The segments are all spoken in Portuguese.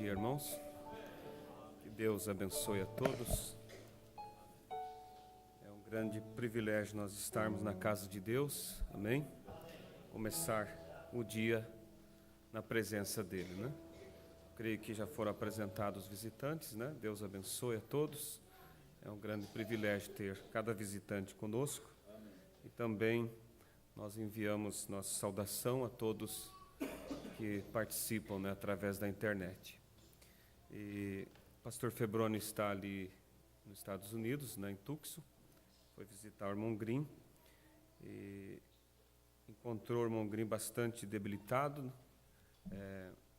dia, irmãos. Que Deus abençoe a todos. É um grande privilégio nós estarmos na casa de Deus, amém? Começar o dia na presença dele, né? Creio que já foram apresentados os visitantes, né? Deus abençoe a todos. É um grande privilégio ter cada visitante conosco. E também nós enviamos nossa saudação a todos que participam, né, através da internet. E o pastor Febrônio está ali nos Estados Unidos, né, em Tucson, foi visitar o irmão Green e encontrou o irmão Green bastante debilitado.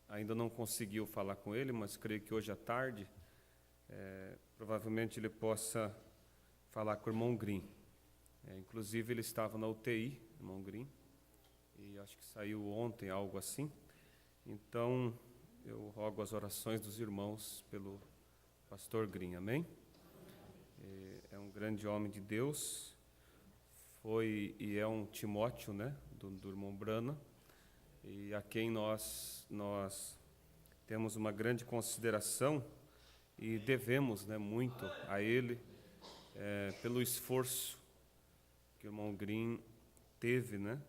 Ainda não conseguiu falar com ele, mas creio que hoje à tarde provavelmente ele possa falar com o irmão Green. Inclusive ele estava na UTI, irmão Green, e acho que saiu ontem, algo assim. Então, eu rogo as orações dos irmãos pelo pastor Green, amém? É um grande homem de Deus, foi e é um Timóteo, né, do irmão Brana, e a quem nós temos uma grande consideração e devemos, né, muito a ele, pelo esforço que o irmão Green teve, né,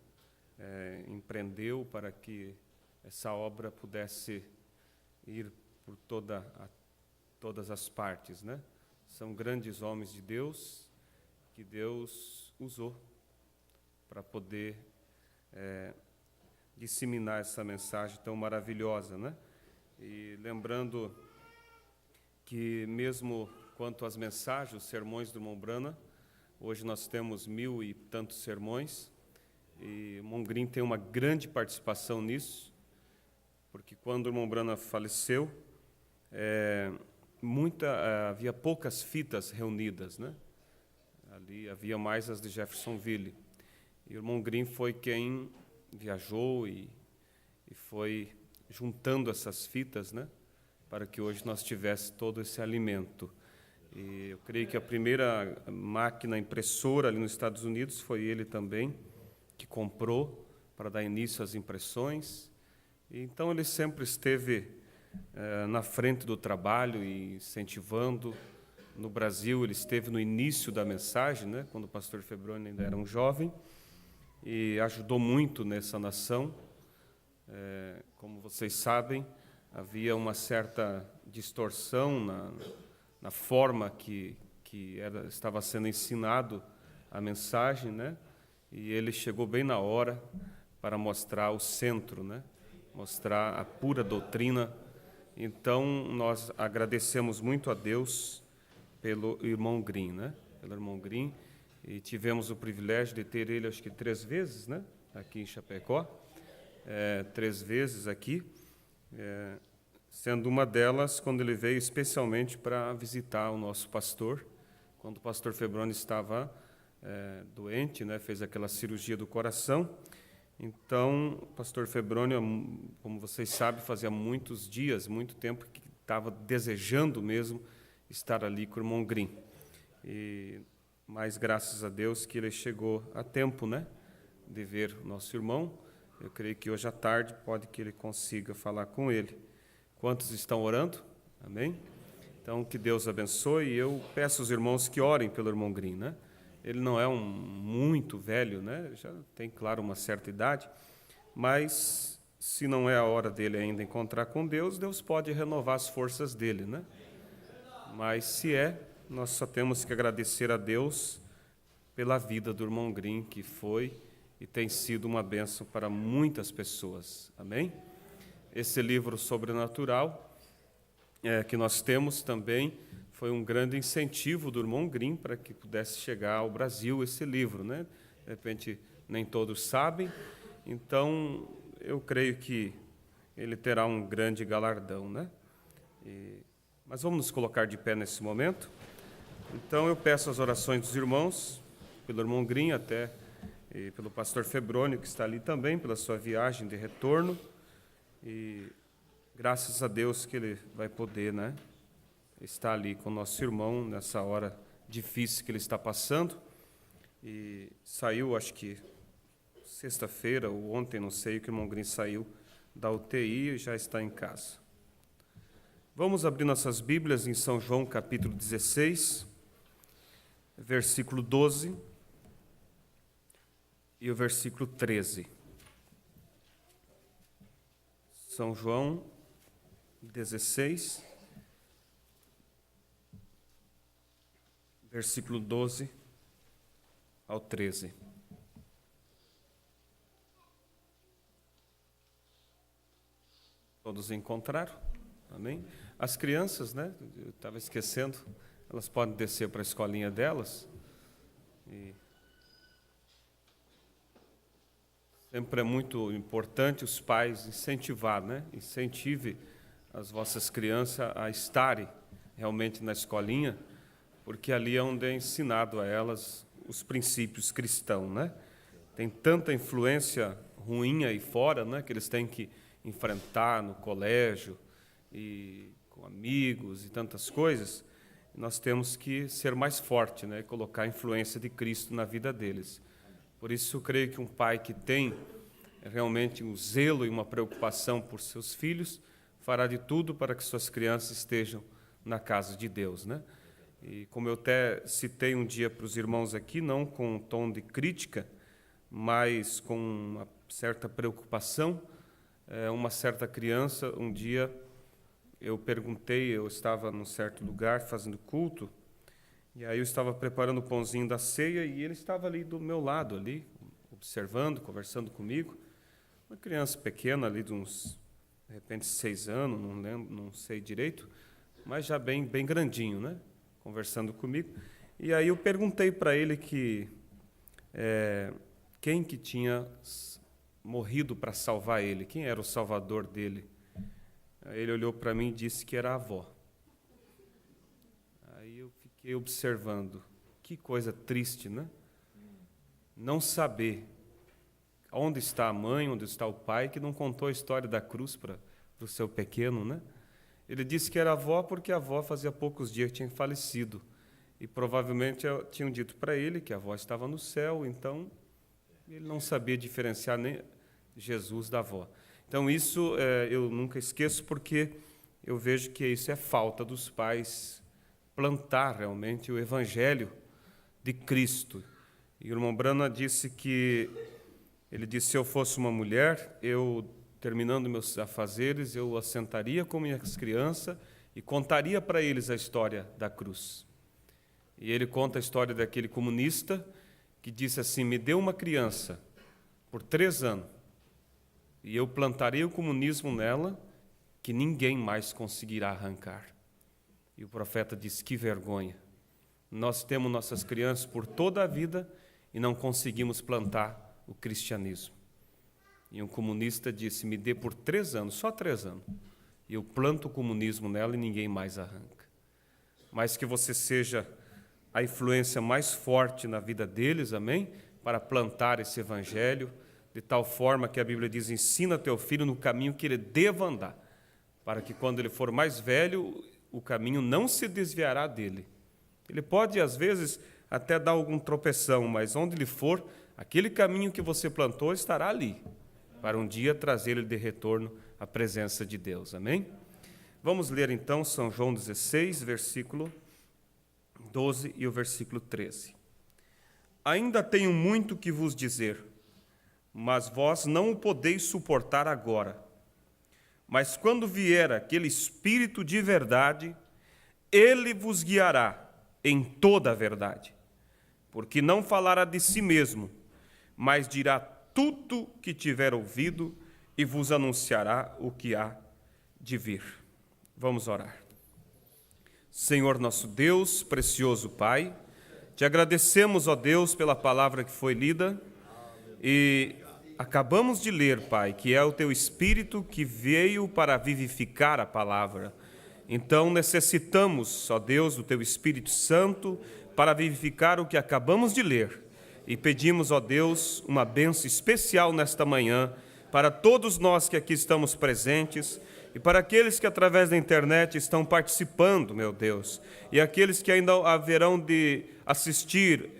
empreendeu para que essa obra pudesse ir por todas as partes, né? São grandes homens de Deus que Deus usou para poder disseminar essa mensagem tão maravilhosa, né? E lembrando que mesmo quanto às mensagens, os sermões do irmão Brana, hoje nós temos 1000 e tantos sermões, e o irmão Green tem uma grande participação nisso, porque quando o irmão Brana faleceu, havia poucas fitas reunidas, né? Ali havia mais as de Jeffersonville. E o irmão Green foi quem viajou e foi juntando essas fitas, né? Para que hoje nós tivéssemos todo esse alimento. E eu creio que a primeira máquina impressora ali nos Estados Unidos foi ele também, que comprou para dar início às impressões. Então, ele sempre esteve na frente do trabalho e incentivando. No Brasil, ele esteve no início da mensagem, né, quando o pastor Febrônio ainda era um jovem, e ajudou muito nessa nação. Como vocês sabem, havia uma certa distorção na forma que estava sendo ensinado a mensagem, né, e ele chegou bem na hora para mostrar o centro, né, mostrar a pura doutrina. Então, nós agradecemos muito a Deus pelo irmão Green, né? Pelo irmão Green, e tivemos o privilégio de ter ele, acho que 3 vezes, né? Aqui em Chapecó, 3 vezes aqui, sendo uma delas quando ele veio especialmente para visitar o nosso pastor, quando o pastor Febrônio estava doente, né? Fez aquela cirurgia do coração. Então, o pastor Febrônio, como vocês sabem, fazia muitos dias, muito tempo, que estava desejando mesmo estar ali com o irmão Green. Mas, graças a Deus, que ele chegou a tempo, né, de ver o nosso irmão. Eu creio que hoje à tarde pode que ele consiga falar com ele. Quantos estão orando? Amém? Então, que Deus abençoe. E eu peço aos irmãos que orem pelo irmão Green, né? Ele não é muito velho, né? Já tem, claro, uma certa idade, mas se não é a hora dele ainda encontrar com Deus, Deus pode renovar as forças dele, né? Mas se nós só temos que agradecer a Deus pela vida do irmão Green, que foi e tem sido uma bênção para muitas pessoas. Amém? Esse livro sobrenatural que nós temos também foi um grande incentivo do irmão Green para que pudesse chegar ao Brasil esse livro, né? De repente, nem todos sabem, então eu creio que ele terá um grande galardão, né? Mas vamos nos colocar de pé nesse momento. Então eu peço as orações dos irmãos, pelo irmão Green até, e pelo pastor Febrônio, que está ali também, pela sua viagem de retorno, e graças a Deus que ele vai poder, né, está ali com o nosso irmão nessa hora difícil que ele está passando. E saiu, acho que sexta-feira ou ontem, não sei, que o irmão Green saiu da UTI e já está em casa. Vamos abrir nossas Bíblias em São João, capítulo 16, versículo 12 e o versículo 13. São João 16, versículo 12 ao 13. Todos encontraram? Amém? As crianças, né? Eu estava esquecendo, elas podem descer para a escolinha delas. E sempre é muito importante os pais incentivar, né? Incentive as vossas crianças a estarem realmente na escolinha, porque ali é onde é ensinado a elas os princípios cristãos, né? Tem tanta influência ruim aí fora, né? Que eles têm que enfrentar no colégio e com amigos e tantas coisas. Nós temos que ser mais forte, né? Colocar a influência de Cristo na vida deles. Por isso, eu creio que um pai que tem realmente um zelo e uma preocupação por seus filhos fará de tudo para que suas crianças estejam na casa de Deus, né? E como eu até citei um dia para os irmãos aqui, não com um tom de crítica, mas com uma certa preocupação, uma certa criança, um dia eu perguntei, eu estava num certo lugar fazendo culto, e aí eu estava preparando o pãozinho da ceia e ele estava ali do meu lado, ali, observando, conversando comigo. Uma criança pequena ali de uns, de repente, 6 anos, não lembro, não sei direito, mas já bem grandinho, né? Conversando comigo. E aí eu perguntei para ele que quem que tinha morrido para salvar ele, quem era o salvador dele. Aí ele olhou para mim e disse que era a avó. Aí eu fiquei observando, que coisa triste, né? Não saber onde está a mãe, onde está o pai, que não contou a história da cruz para o seu pequeno, né? Ele disse que era a avó porque a avó fazia poucos dias que tinha falecido. E provavelmente tinham dito para ele que a avó estava no céu, então ele não sabia diferenciar nem Jesus da avó. Então isso eu nunca esqueço, porque eu vejo que isso é falta dos pais plantar realmente o evangelho de Cristo. E o irmão Brana disse que, ele disse, se eu fosse uma mulher, eu, terminando meus afazeres, eu assentaria com minhas crianças e contaria para eles a história da cruz. E ele conta a história daquele comunista que disse assim, me dê uma criança por 3 anos, e eu plantarei o comunismo nela, que ninguém mais conseguirá arrancar. E o profeta disse, que vergonha. Nós temos nossas crianças por toda a vida e não conseguimos plantar o cristianismo. E um comunista disse, me dê por 3 anos, só 3 anos, e eu planto o comunismo nela e ninguém mais arranca. Mas que você seja a influência mais forte na vida deles, amém? Para plantar esse evangelho, de tal forma que a Bíblia diz, ensina teu filho no caminho que ele deva andar, para que quando ele for mais velho, o caminho não se desviará dele. Ele pode, às vezes, até dar algum tropeção, mas onde ele for, aquele caminho que você plantou estará ali, para um dia trazer ele de retorno à presença de Deus. Amém? Vamos ler então São João 16, versículo 12 e o versículo 13. Ainda tenho muito que vos dizer, mas vós não o podeis suportar agora. Mas quando vier aquele Espírito de verdade, ele vos guiará em toda a verdade, porque não falará de si mesmo, mas dirá tudo que tiver ouvido e vos anunciará o que há de vir. Vamos orar. Senhor nosso Deus, precioso Pai, te agradecemos, ó Deus, pela palavra que foi lida e acabamos de ler, Pai, que é o Teu Espírito que veio para vivificar a palavra. Então necessitamos, ó Deus, do Teu Espírito Santo para vivificar o que acabamos de ler. E pedimos, ó Deus, uma bênção especial nesta manhã para todos nós que aqui estamos presentes e para aqueles que através da internet estão participando, meu Deus, e aqueles que ainda haverão de assistir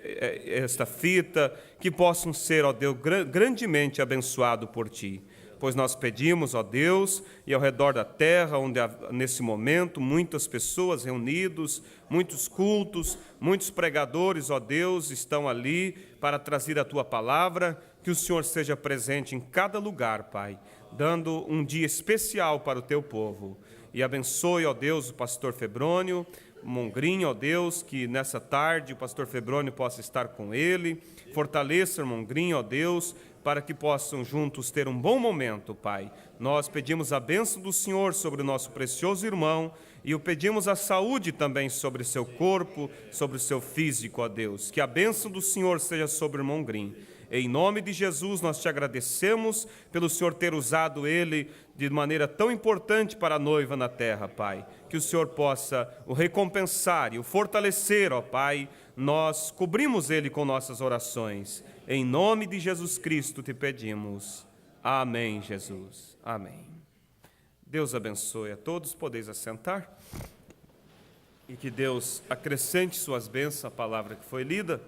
esta fita, que possam ser, ó Deus, grandemente abençoados por Ti. Pois nós pedimos, ó Deus, e ao redor da terra, onde há, nesse momento, muitas pessoas reunidas, muitos cultos, muitos pregadores, ó Deus, estão ali para trazer a Tua palavra, que o Senhor seja presente em cada lugar, Pai, dando um dia especial para o Teu povo. E abençoe, ó Deus, o pastor Febrônio Mongrim, ó Deus, que nessa tarde o pastor Febrônio possa estar com ele. Fortaleça o Mongrim, ó Deus, para que possam juntos ter um bom momento, Pai. Nós pedimos a bênção do Senhor sobre o nosso precioso irmão e o pedimos a saúde também sobre seu corpo, sobre o seu físico, ó Deus. Que a bênção do Senhor seja sobre o irmão Grim. Em nome de Jesus, nós te agradecemos pelo Senhor ter usado ele de maneira tão importante para a noiva na terra, Pai. Que o Senhor possa o recompensar e o fortalecer, ó Pai. Nós cobrimos ele com nossas orações. Em nome de Jesus Cristo te pedimos. Amém, Jesus. Amém. Deus abençoe a todos. Podeis assentar. E que Deus acrescente suas bênçãos à palavra que foi lida.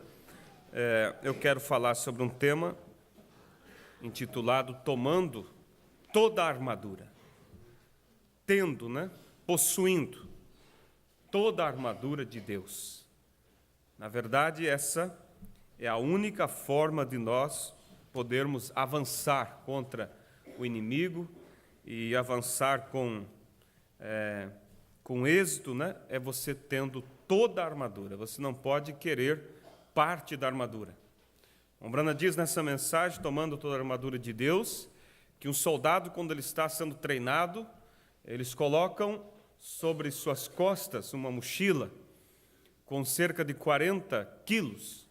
Eu quero falar sobre um tema intitulado Tomando toda a armadura. Tendo, possuindo toda a armadura de Deus. Na verdade, essa é a única forma de nós podermos avançar contra o inimigo e avançar com êxito, é você tendo toda a armadura. Você não pode querer parte da armadura. Ombrana diz nessa mensagem, tomando toda a armadura de Deus, que um soldado, quando ele está sendo treinado, eles colocam sobre suas costas uma mochila com cerca de 40 quilos.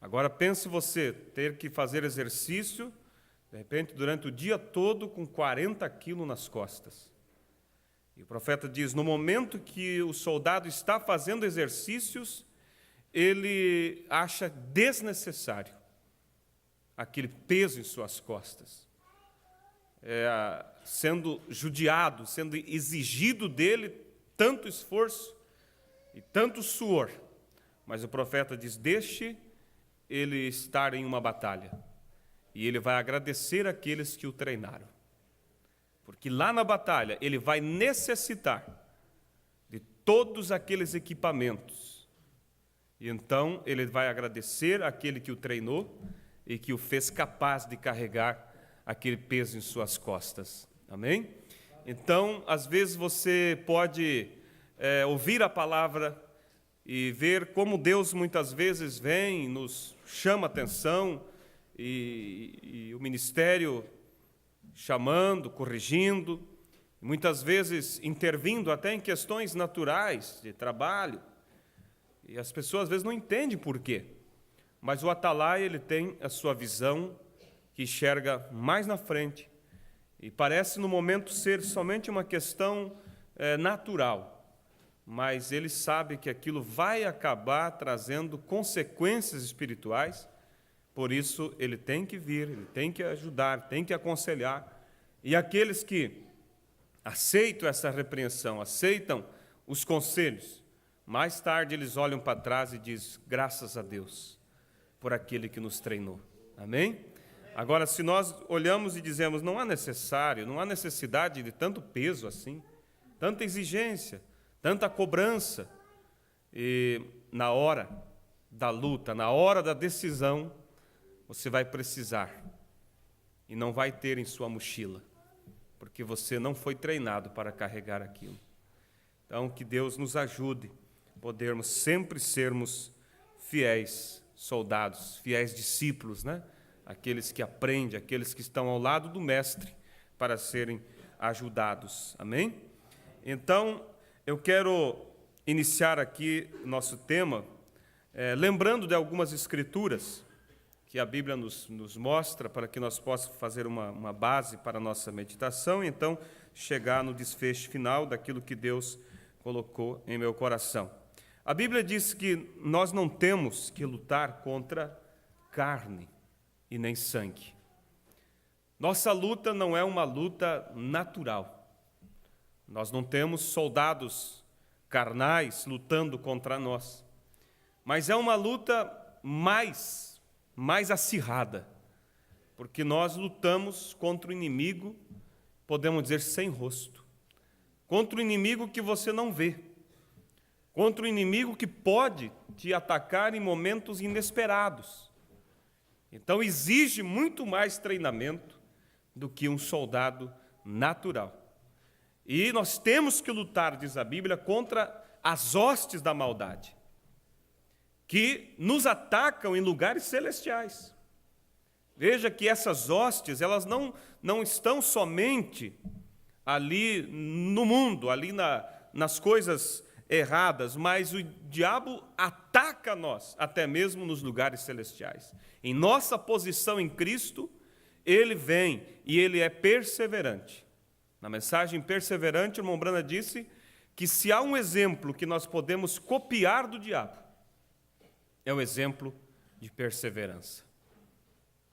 Agora pense você ter que fazer exercício, de repente, durante o dia todo, com 40 quilos nas costas. E o profeta diz, no momento que o soldado está fazendo exercícios, ele acha desnecessário aquele peso em suas costas. Sendo judiado, sendo exigido dele tanto esforço e tanto suor. Mas o profeta diz, deixe ele estar em uma batalha, e ele vai agradecer aqueles que o treinaram, porque lá na batalha ele vai necessitar de todos aqueles equipamentos, e então ele vai agradecer aquele que o treinou e que o fez capaz de carregar aquele peso em suas costas. Amém? Então, às vezes você pode ouvir a palavra e ver como Deus muitas vezes vem, nos chama atenção, e o ministério chamando, corrigindo, muitas vezes intervindo até em questões naturais de trabalho, e as pessoas às vezes não entendem por quê, mas o atalaia, ele tem a sua visão, que enxerga mais na frente, e parece no momento ser somente uma questão natural, mas ele sabe que aquilo vai acabar trazendo consequências espirituais, por isso ele tem que vir, ele tem que ajudar, tem que aconselhar. E aqueles que aceitam essa repreensão, aceitam os conselhos, mais tarde eles olham para trás e dizem, graças a Deus, por aquele que nos treinou. Amém? Agora, se nós olhamos e dizemos, não há necessidade de tanto peso assim, tanta exigência, tanta cobrança, e na hora da luta, na hora da decisão, você vai precisar e não vai ter em sua mochila, porque você não foi treinado para carregar aquilo. Então, que Deus nos ajude, podermos sempre sermos fiéis soldados, fiéis discípulos, Aqueles que aprendem, aqueles que estão ao lado do mestre para serem ajudados. Amém? Então, eu quero iniciar aqui nosso tema, lembrando de algumas escrituras que a Bíblia nos mostra, para que nós possamos fazer uma base para a nossa meditação, e então chegar no desfecho final daquilo que Deus colocou em meu coração. A Bíblia diz que nós não temos que lutar contra carne e nem sangue. Nossa luta não é uma luta natural. Nós não temos soldados carnais lutando contra nós, mas é uma luta mais acirrada, porque nós lutamos contra o inimigo, podemos dizer, sem rosto, contra o inimigo que você não vê, contra o inimigo que pode te atacar em momentos inesperados. Então, exige muito mais treinamento do que um soldado natural. E nós temos que lutar, diz a Bíblia, contra as hostes da maldade, que nos atacam em lugares celestiais. Veja que essas hostes, elas não estão somente ali no mundo, ali nas coisas erradas, mas o diabo ataca nós, até mesmo nos lugares celestiais. Em nossa posição em Cristo, ele vem e ele é perseverante. Na mensagem perseverante, o irmão Brana disse que se há um exemplo que nós podemos copiar do diabo, é o exemplo de perseverança.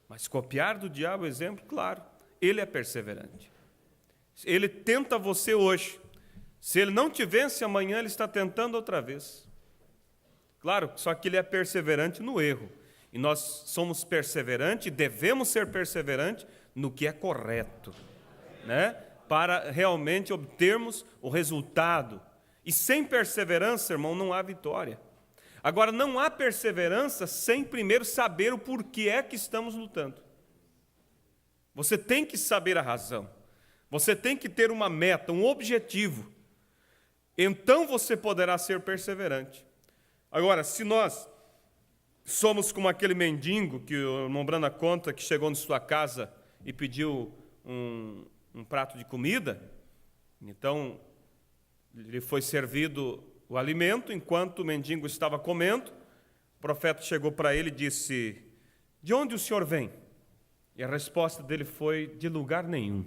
Mas copiar do diabo o exemplo, claro, ele é perseverante. Ele tenta você hoje. Se ele não te vence amanhã, ele está tentando outra vez. Claro, só que ele é perseverante no erro. E nós somos perseverantes, devemos ser perseverantes no que é correto, né? Para realmente obtermos o resultado. E sem perseverança, irmão, não há vitória. Agora, não há perseverança sem primeiro saber o porquê é que estamos lutando. Você tem que saber a razão. Você tem que ter uma meta, um objetivo. Então você poderá ser perseverante. Agora, se nós somos como aquele mendigo que o irmão Brana conta, que chegou na sua casa e pediu um prato de comida, então lhe foi servido o alimento, enquanto o mendigo estava comendo, o profeta chegou para ele e disse: de onde o senhor vem? E a resposta dele foi: de lugar nenhum.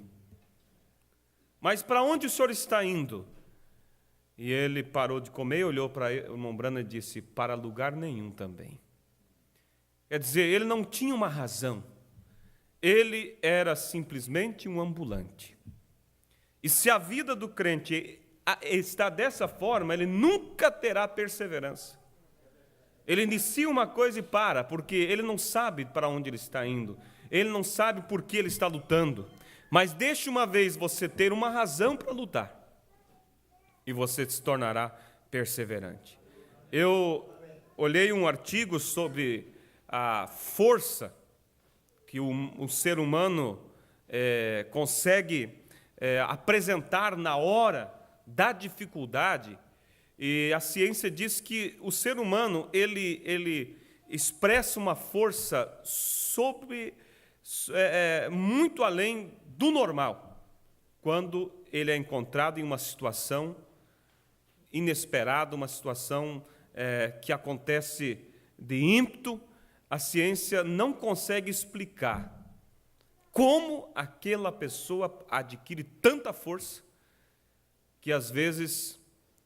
Mas para onde o senhor está indo? E ele parou de comer, olhou para o irmão Brana e disse: para lugar nenhum também. Quer dizer, ele não tinha uma razão, ele era simplesmente um ambulante. E se a vida do crente está dessa forma, ele nunca terá perseverança. Ele inicia uma coisa e para, porque ele não sabe para onde ele está indo, ele não sabe por que ele está lutando. Mas deixe uma vez você ter uma razão para lutar, e você se tornará perseverante. Eu olhei um artigo sobre a força que o ser humano consegue apresentar na hora da dificuldade, e a ciência diz que o ser humano ele expressa uma força muito além do normal, quando ele é encontrado em uma situação inesperada, uma situação que acontece de ímpeto. A ciência não consegue explicar como aquela pessoa adquire tanta força que, às vezes,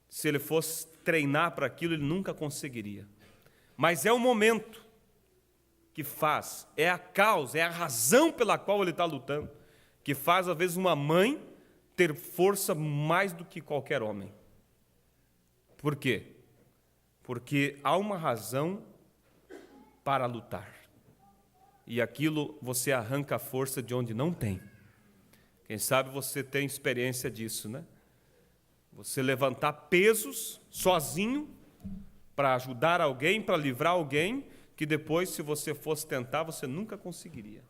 se ele fosse treinar para aquilo, ele nunca conseguiria. Mas é o momento que faz, é a causa, é a razão pela qual ele está lutando, que faz, às vezes, uma mãe ter força mais do que qualquer homem. Por quê? Porque há uma razão para lutar. E aquilo você arranca a força de onde não tem. Quem sabe você tem experiência disso, né? Você levantar pesos sozinho para ajudar alguém, para livrar alguém, que depois, se você fosse tentar, você nunca conseguiria.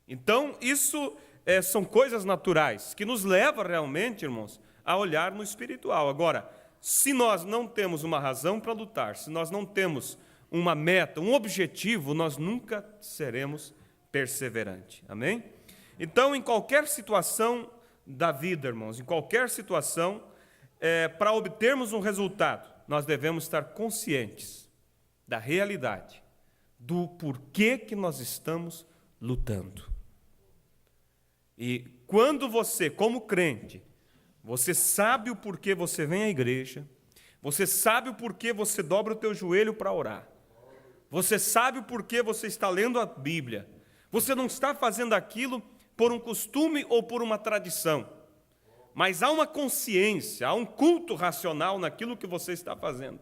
Então, isso são coisas naturais, que nos levam realmente, irmãos, a olhar no espiritual. Agora, se nós não temos uma razão para lutar, se nós não temos uma meta, um objetivo, nós nunca seremos perseverantes. Amém? Então, em qualquer situação da vida, irmãos, em qualquer situação, para obtermos um resultado, nós devemos estar conscientes da realidade, do porquê que nós estamos lutando. E quando você, como crente, você sabe o porquê você vem à igreja, você sabe o porquê você dobra o teu joelho para orar, você sabe o porquê você está lendo a Bíblia, você não está fazendo aquilo por um costume ou por uma tradição, mas há uma consciência, há um culto racional naquilo que você está fazendo.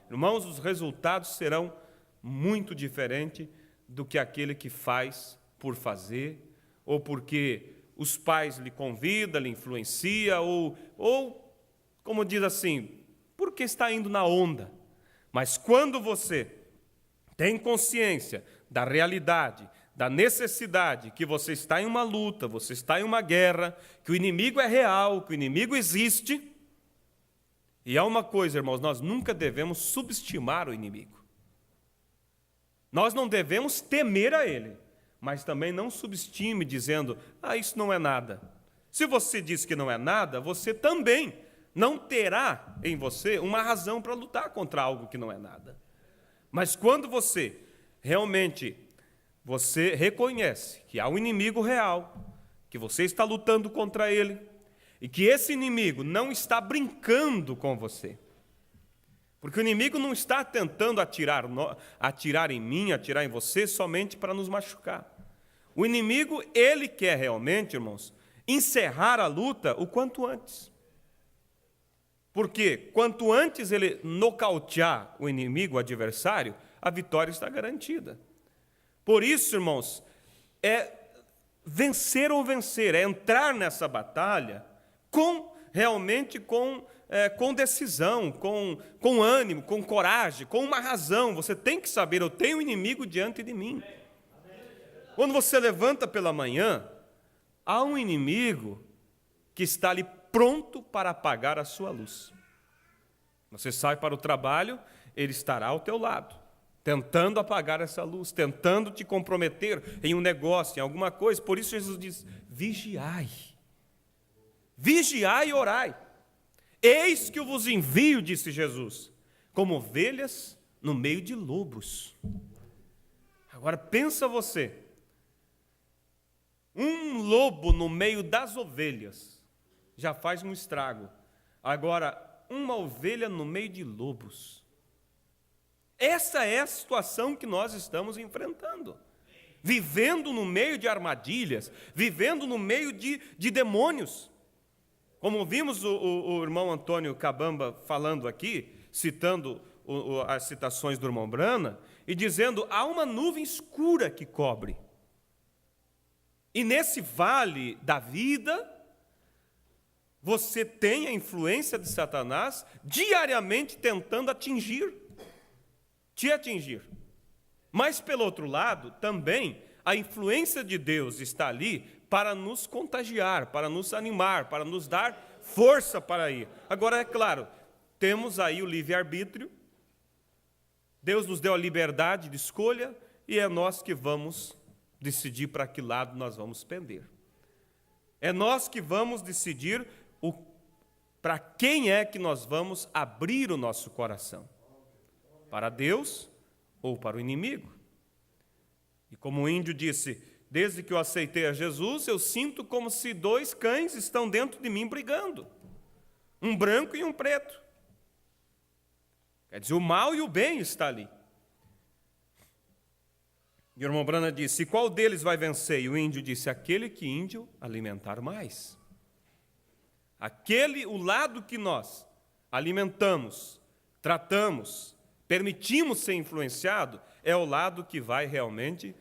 Irmãos, os resultados serão muito diferentes do que aquele que faz por fazer, ou porque os pais lhe convidam, lhe influenciam, ou como diz assim, porque está indo na onda. Mas quando você tem consciência da realidade, da necessidade, que você está em uma luta, você está em uma guerra, que o inimigo é real, que o inimigo existe. E há uma coisa, irmãos, nós nunca devemos subestimar o inimigo. Nós não devemos temer a ele, mas também não subestime dizendo, isso não é nada. Se você diz que não é nada, você também não terá em você uma razão para lutar contra algo que não é nada. Mas quando você realmente reconhece que há um inimigo real, que você está lutando contra ele, e que esse inimigo não está brincando com você, porque o inimigo não está tentando atirar em mim, atirar em você, somente para nos machucar. O inimigo, ele quer realmente, irmãos, encerrar a luta o quanto antes. Porque quanto antes ele nocautear o inimigo, o adversário, a vitória está garantida. Por isso, irmãos, é vencer ou vencer, é entrar nessa batalha realmente com decisão, com ânimo, com coragem, com uma razão. Você tem que saber, eu tenho um inimigo diante de mim. Quando você levanta pela manhã, há um inimigo que está ali pronto para apagar a sua luz. Você sai para o trabalho, ele estará ao teu lado, tentando apagar essa luz, tentando te comprometer em um negócio, em alguma coisa. Por isso Jesus diz, vigiai e orai. Eis que eu vos envio, disse Jesus, como ovelhas no meio de lobos. Agora pensa você, um lobo no meio das ovelhas já faz um estrago. Agora, uma ovelha no meio de lobos. Essa é a situação que nós estamos enfrentando. Vivendo no meio de armadilhas, vivendo no meio de demônios. Como vimos o irmão Antônio Cabamba falando aqui, citando as citações do irmão Brana, e dizendo, há uma nuvem escura que cobre. E nesse vale da vida, você tem a influência de Satanás diariamente tentando te atingir. Mas, pelo outro lado, também a influência de Deus está ali para nos contagiar, para nos animar, para nos dar força para ir. Agora, é claro, temos aí o livre-arbítrio, Deus nos deu a liberdade de escolha e é nós que vamos decidir para que lado nós vamos pender. É nós que vamos decidir para quem é que nós vamos abrir o nosso coração. Para Deus ou para o inimigo. E como o índio disse, desde que eu aceitei a Jesus, eu sinto como se dois cães estão dentro de mim brigando. Um branco e um preto. Quer dizer, o mal e o bem está ali. E o irmão Brana disse, e qual deles vai vencer? E o índio disse, aquele que índio alimentar mais. O lado que nós alimentamos, tratamos, permitimos ser influenciado, é o lado que vai realmente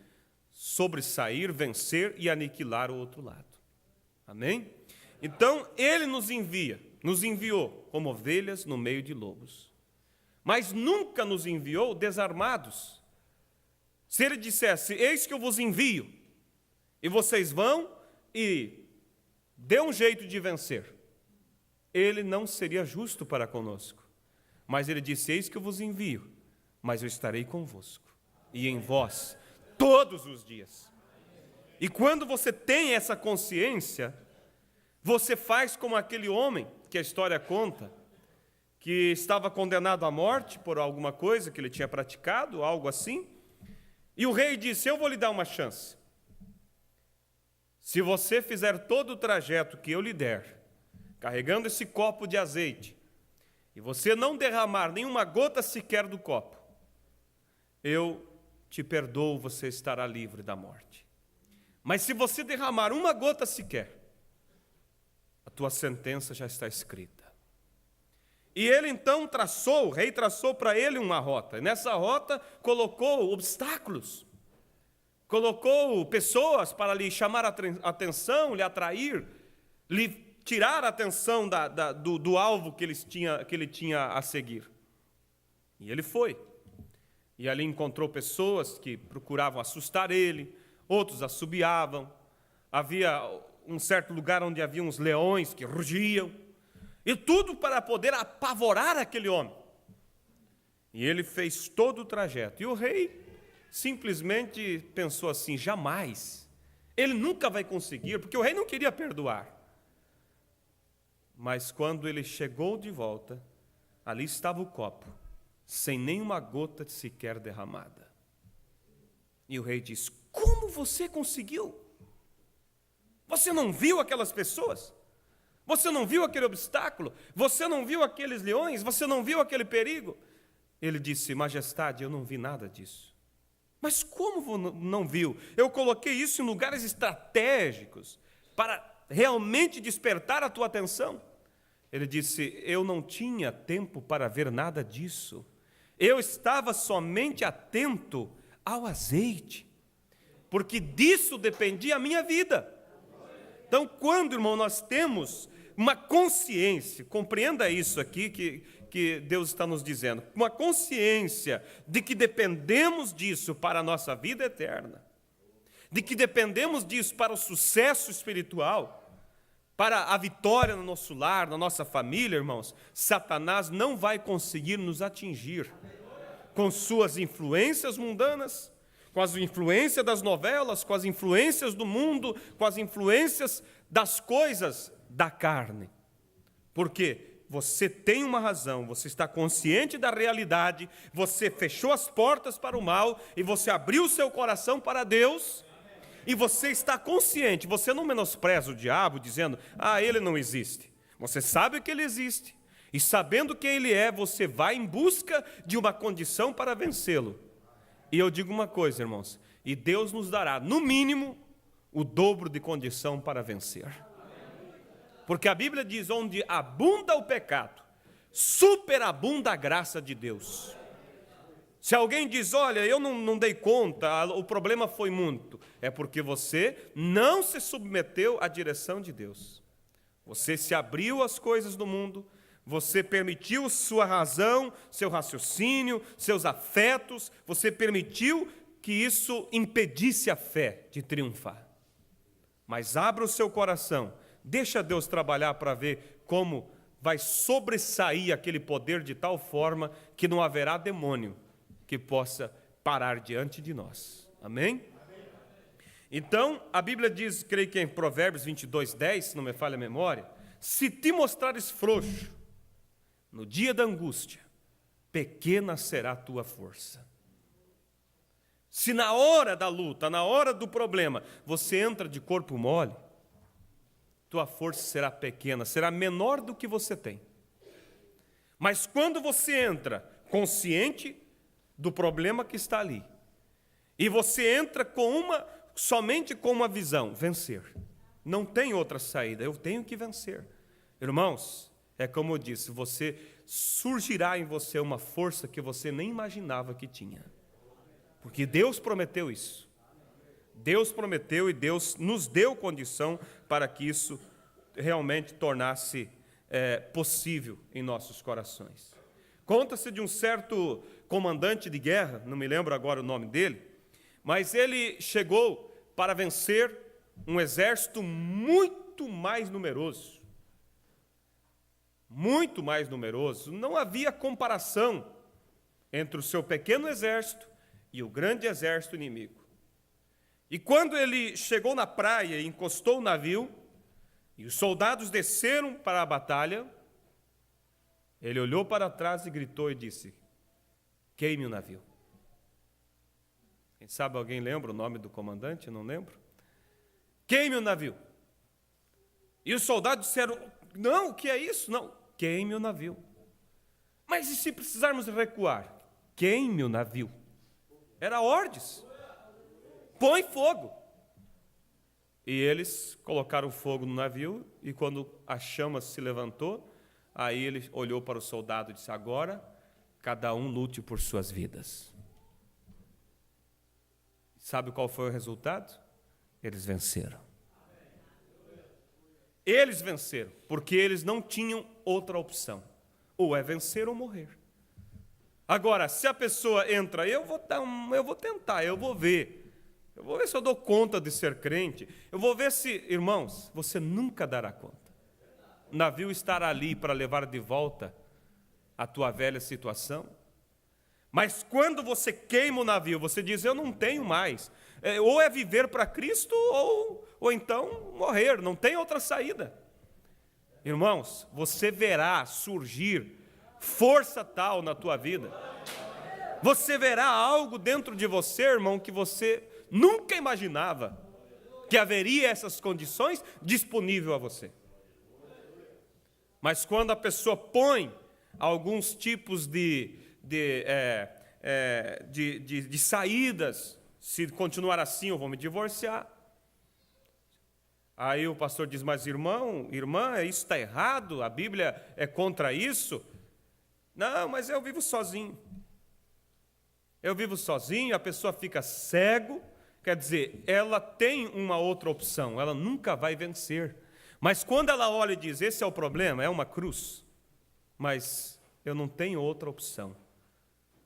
sobressair, vencer e aniquilar o outro lado. Amém? Então, ele nos enviou como ovelhas no meio de lobos. Mas nunca nos enviou desarmados. Se ele dissesse, eis que eu vos envio, e vocês vão e dê um jeito de vencer, ele não seria justo para conosco. Mas ele disse, eis que eu vos envio, mas eu estarei convosco, e em vós, todos os dias. E quando você tem essa consciência, você faz como aquele homem, que a história conta, que estava condenado à morte por alguma coisa que ele tinha praticado, algo assim, e o rei disse, eu vou lhe dar uma chance. Se você fizer todo o trajeto que eu lhe der, carregando esse copo de azeite, e você não derramar nenhuma gota sequer do copo, eu te perdoo, você estará livre da morte. Mas se você derramar uma gota sequer, a tua sentença já está escrita. E ele então o rei traçou para ele uma rota, e nessa rota colocou obstáculos. colocou pessoas para lhe chamar a atenção, lhe atrair, lhe tirar a atenção do alvo que ele tinha a seguir. E ele foi. E ali encontrou pessoas que procuravam assustar ele, outros assobiavam. Havia um certo lugar onde havia uns leões que rugiam, e tudo para poder apavorar aquele homem. E ele fez todo o trajeto. E o rei simplesmente pensou assim: jamais, ele nunca vai conseguir, porque o rei não queria perdoar. Mas quando ele chegou de volta, ali estava o copo, sem nenhuma gota sequer derramada. E o rei disse: como você conseguiu? Você não viu aquelas pessoas? Você não viu aquele obstáculo? Você não viu aqueles leões? Você não viu aquele perigo? Ele disse: majestade, eu não vi nada disso. Mas como não viu? Eu coloquei isso em lugares estratégicos para realmente despertar a tua atenção. Ele disse: eu não tinha tempo para ver nada disso. Eu estava somente atento ao azeite, porque disso dependia a minha vida. Então, quando, irmão, nós temos uma consciência, compreenda isso aqui que Deus está nos dizendo, uma consciência de que dependemos disso para a nossa vida eterna, de que dependemos disso para o sucesso espiritual, para a vitória no nosso lar, na nossa família, irmãos, Satanás não vai conseguir nos atingir com suas influências mundanas, com as influências das novelas, com as influências do mundo, com as influências das coisas da carne. Porque você tem uma razão, você está consciente da realidade, você fechou as portas para o mal e você abriu o seu coração para Deus, e você está consciente, você não menospreza o diabo dizendo: ele não existe. Você sabe que ele existe, e sabendo quem ele é, você vai em busca de uma condição para vencê-lo. E eu digo uma coisa, irmãos, e Deus nos dará, no mínimo, o dobro de condição para vencer. Porque a Bíblia diz: onde abunda o pecado, superabunda a graça de Deus. Se alguém diz: olha, eu não dei conta, o problema foi muito, é porque você não se submeteu à direção de Deus. Você se abriu às coisas do mundo, você permitiu sua razão, seu raciocínio, seus afetos, você permitiu que isso impedisse a fé de triunfar. Mas abra o seu coração, deixa Deus trabalhar para ver como vai sobressair aquele poder de tal forma que não haverá demônio que possa parar diante de nós. Amém? Então, a Bíblia diz, creio que é em Provérbios 22:10, se não me falha a memória: se te mostrares frouxo no dia da angústia, pequena será a tua força. Se na hora da luta, na hora do problema, você entra de corpo mole, tua força será pequena, será menor do que você tem. Mas quando você entra consciente do problema que está ali, e você entra somente com uma visão: vencer. Não tem outra saída, eu tenho que vencer. Irmãos, é como eu disse, surgirá em você uma força que você nem imaginava que tinha. Porque Deus prometeu isso. Deus prometeu e Deus nos deu condição para que isso realmente tornasse possível em nossos corações. Conta-se de um certo comandante de guerra, não me lembro agora o nome dele, mas ele chegou para vencer um exército muito mais numeroso. Muito mais numeroso. Não havia comparação entre o seu pequeno exército e o grande exército inimigo. E quando ele chegou na praia e encostou o navio, e os soldados desceram para a batalha, ele olhou para trás e gritou e disse: queime o navio. Quem sabe alguém lembra o nome do comandante? Eu não lembro. Queime o navio. E os soldados disseram: não, o que é isso? Não, queime o navio. Mas e se precisarmos recuar? Queime o navio. Era ordens. Põe fogo. E eles colocaram fogo no navio, e quando a chama se levantou, aí ele olhou para o soldado e disse: agora, cada um lute por suas vidas. Sabe qual foi o resultado? Eles venceram. Eles venceram, porque eles não tinham outra opção. Ou é vencer ou morrer. Agora, se a pessoa entra, eu vou tentar, eu vou ver se eu dou conta de ser crente, eu vou ver se, irmãos, você nunca dará conta. O navio estará ali para levar de volta a tua velha situação. Mas quando você queima o navio, você diz, eu não tenho mais. Ou é viver para Cristo, ou então morrer, não tem outra saída. Irmãos, você verá surgir força tal na tua vida. Você verá algo dentro de você, irmão, que você nunca imaginava que haveria essas condições disponíveis a você. Mas quando a pessoa põe alguns tipos de saídas, se continuar assim eu vou me divorciar. Aí o pastor diz, mas irmã, isso está errado, a Bíblia é contra isso. Não, mas eu vivo sozinho. A pessoa fica cego, quer dizer, ela tem uma outra opção, ela nunca vai vencer. Mas quando ela olha e diz, esse é o problema, é uma cruz, mas eu não tenho outra opção.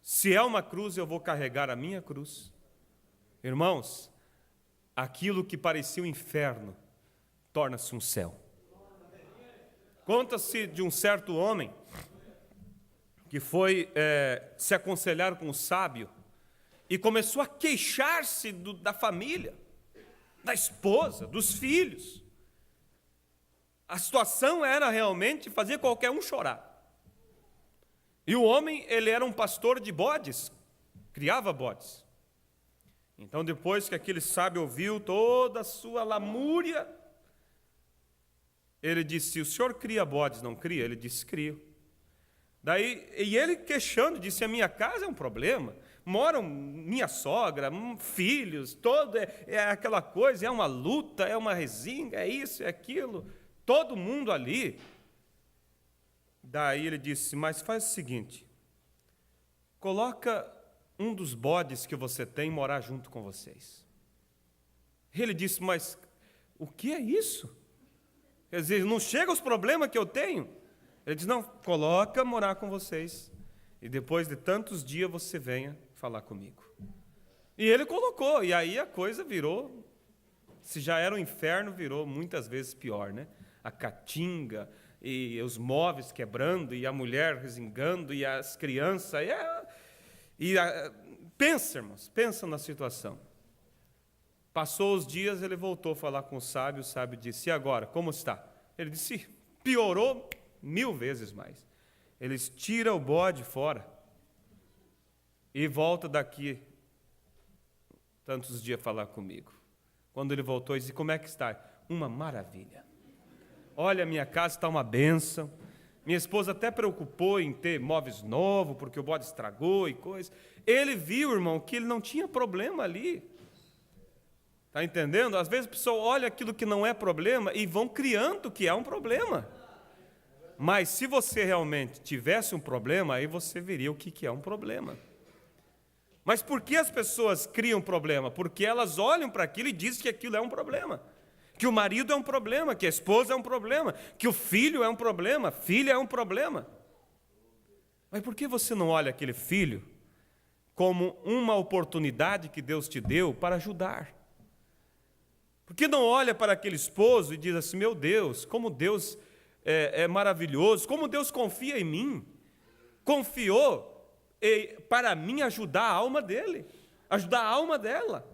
Se é uma cruz, eu vou carregar a minha cruz. Irmãos, aquilo que parecia um inferno, torna-se um céu. Conta-se de um certo homem que foi se aconselhar com o sábio e começou a queixar-se da família, da esposa, dos filhos. A situação era realmente fazer qualquer um chorar. E o homem, ele era um pastor de bodes, criava bodes. Então, depois que aquele sábio ouviu toda a sua lamúria, ele disse, o senhor cria bodes, não cria? Ele disse, crio. Daí, e ele queixando, disse, a minha casa é um problema, moram minha sogra, filhos, todo é aquela coisa, é uma luta, é uma resinga, é isso, é aquilo, todo mundo ali. Daí ele disse, mas faz o seguinte, coloca um dos bodes que você tem morar junto com vocês. Ele disse, mas o que é isso? Quer dizer, não chega aos problemas que eu tenho? Ele disse, não, coloca morar com vocês. E depois de tantos dias você venha falar comigo. E ele colocou, e aí a coisa virou, se já era um inferno, virou muitas vezes pior, né? A caatinga, e os móveis quebrando, e a mulher resingando, e as crianças. Pensa, irmãos, pensa na situação. Passou os dias, ele voltou a falar com o sábio disse, e agora, como está? Ele disse, piorou 1000 vezes mais. Eles tiram o bode fora e volta daqui tantos dias falar comigo. Quando ele voltou, ele disse, como é que está? Uma maravilha. Olha, minha casa está uma bênção. Minha esposa até preocupou em ter móveis novos, porque o bode estragou e coisa. Ele viu, irmão, que ele não tinha problema ali. Está entendendo? Às vezes a pessoa olha aquilo que não é problema e vão criando que é um problema. Mas se você realmente tivesse um problema, aí você veria o que é um problema. Mas por que as pessoas criam problema? Porque elas olham para aquilo e dizem que aquilo é um problema. Que o marido é um problema, que a esposa é um problema, que o filho é um problema, a filha é um problema. Mas por que você não olha aquele filho como uma oportunidade que Deus te deu para ajudar? Por que não olha para aquele esposo e diz assim, meu Deus, como Deus é maravilhoso, como Deus confia em mim, confiou para mim ajudar a alma dele, ajudar a alma dela.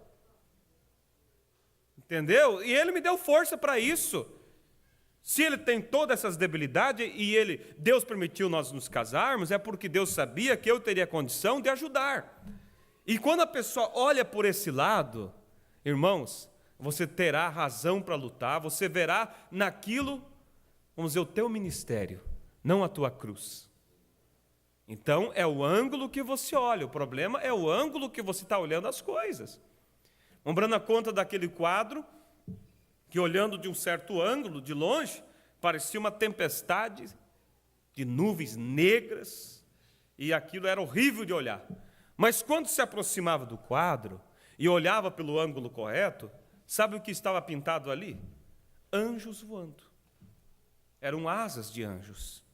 Entendeu? E ele me deu força para isso. Se ele tem todas essas debilidades e Deus permitiu nós nos casarmos, é porque Deus sabia que eu teria condição de ajudar. E quando a pessoa olha por esse lado, irmãos, você terá razão para lutar, você verá naquilo, vamos dizer, o teu ministério, não a tua cruz. Então, é o ângulo que você olha, o problema é o ângulo que você está olhando as coisas. Lembrando a conta daquele quadro, que olhando de um certo ângulo, de longe, parecia uma tempestade de nuvens negras, e aquilo era horrível de olhar. Mas quando se aproximava do quadro, e olhava pelo ângulo correto, sabe o que estava pintado ali? Anjos voando. Eram asas de anjos.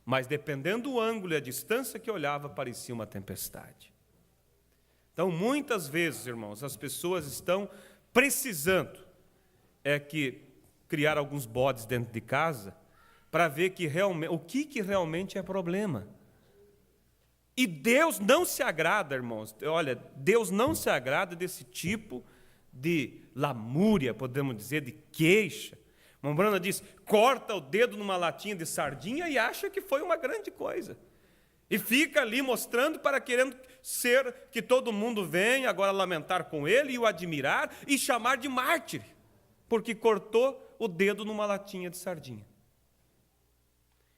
Mas dependendo do ângulo e a distância que olhava, parecia uma tempestade. Então, muitas vezes, irmãos, as pessoas estão precisando criar alguns bodes dentro de casa para ver o que realmente é problema. E Deus não se agrada, irmãos, olha, Deus não se agrada desse tipo de lamúria, podemos dizer, de queixa. Mambrana diz, corta o dedo numa latinha de sardinha e acha que foi uma grande coisa. E fica ali mostrando querendo ser, que todo mundo venha agora lamentar com ele e o admirar e chamar de mártir, porque cortou o dedo numa latinha de sardinha.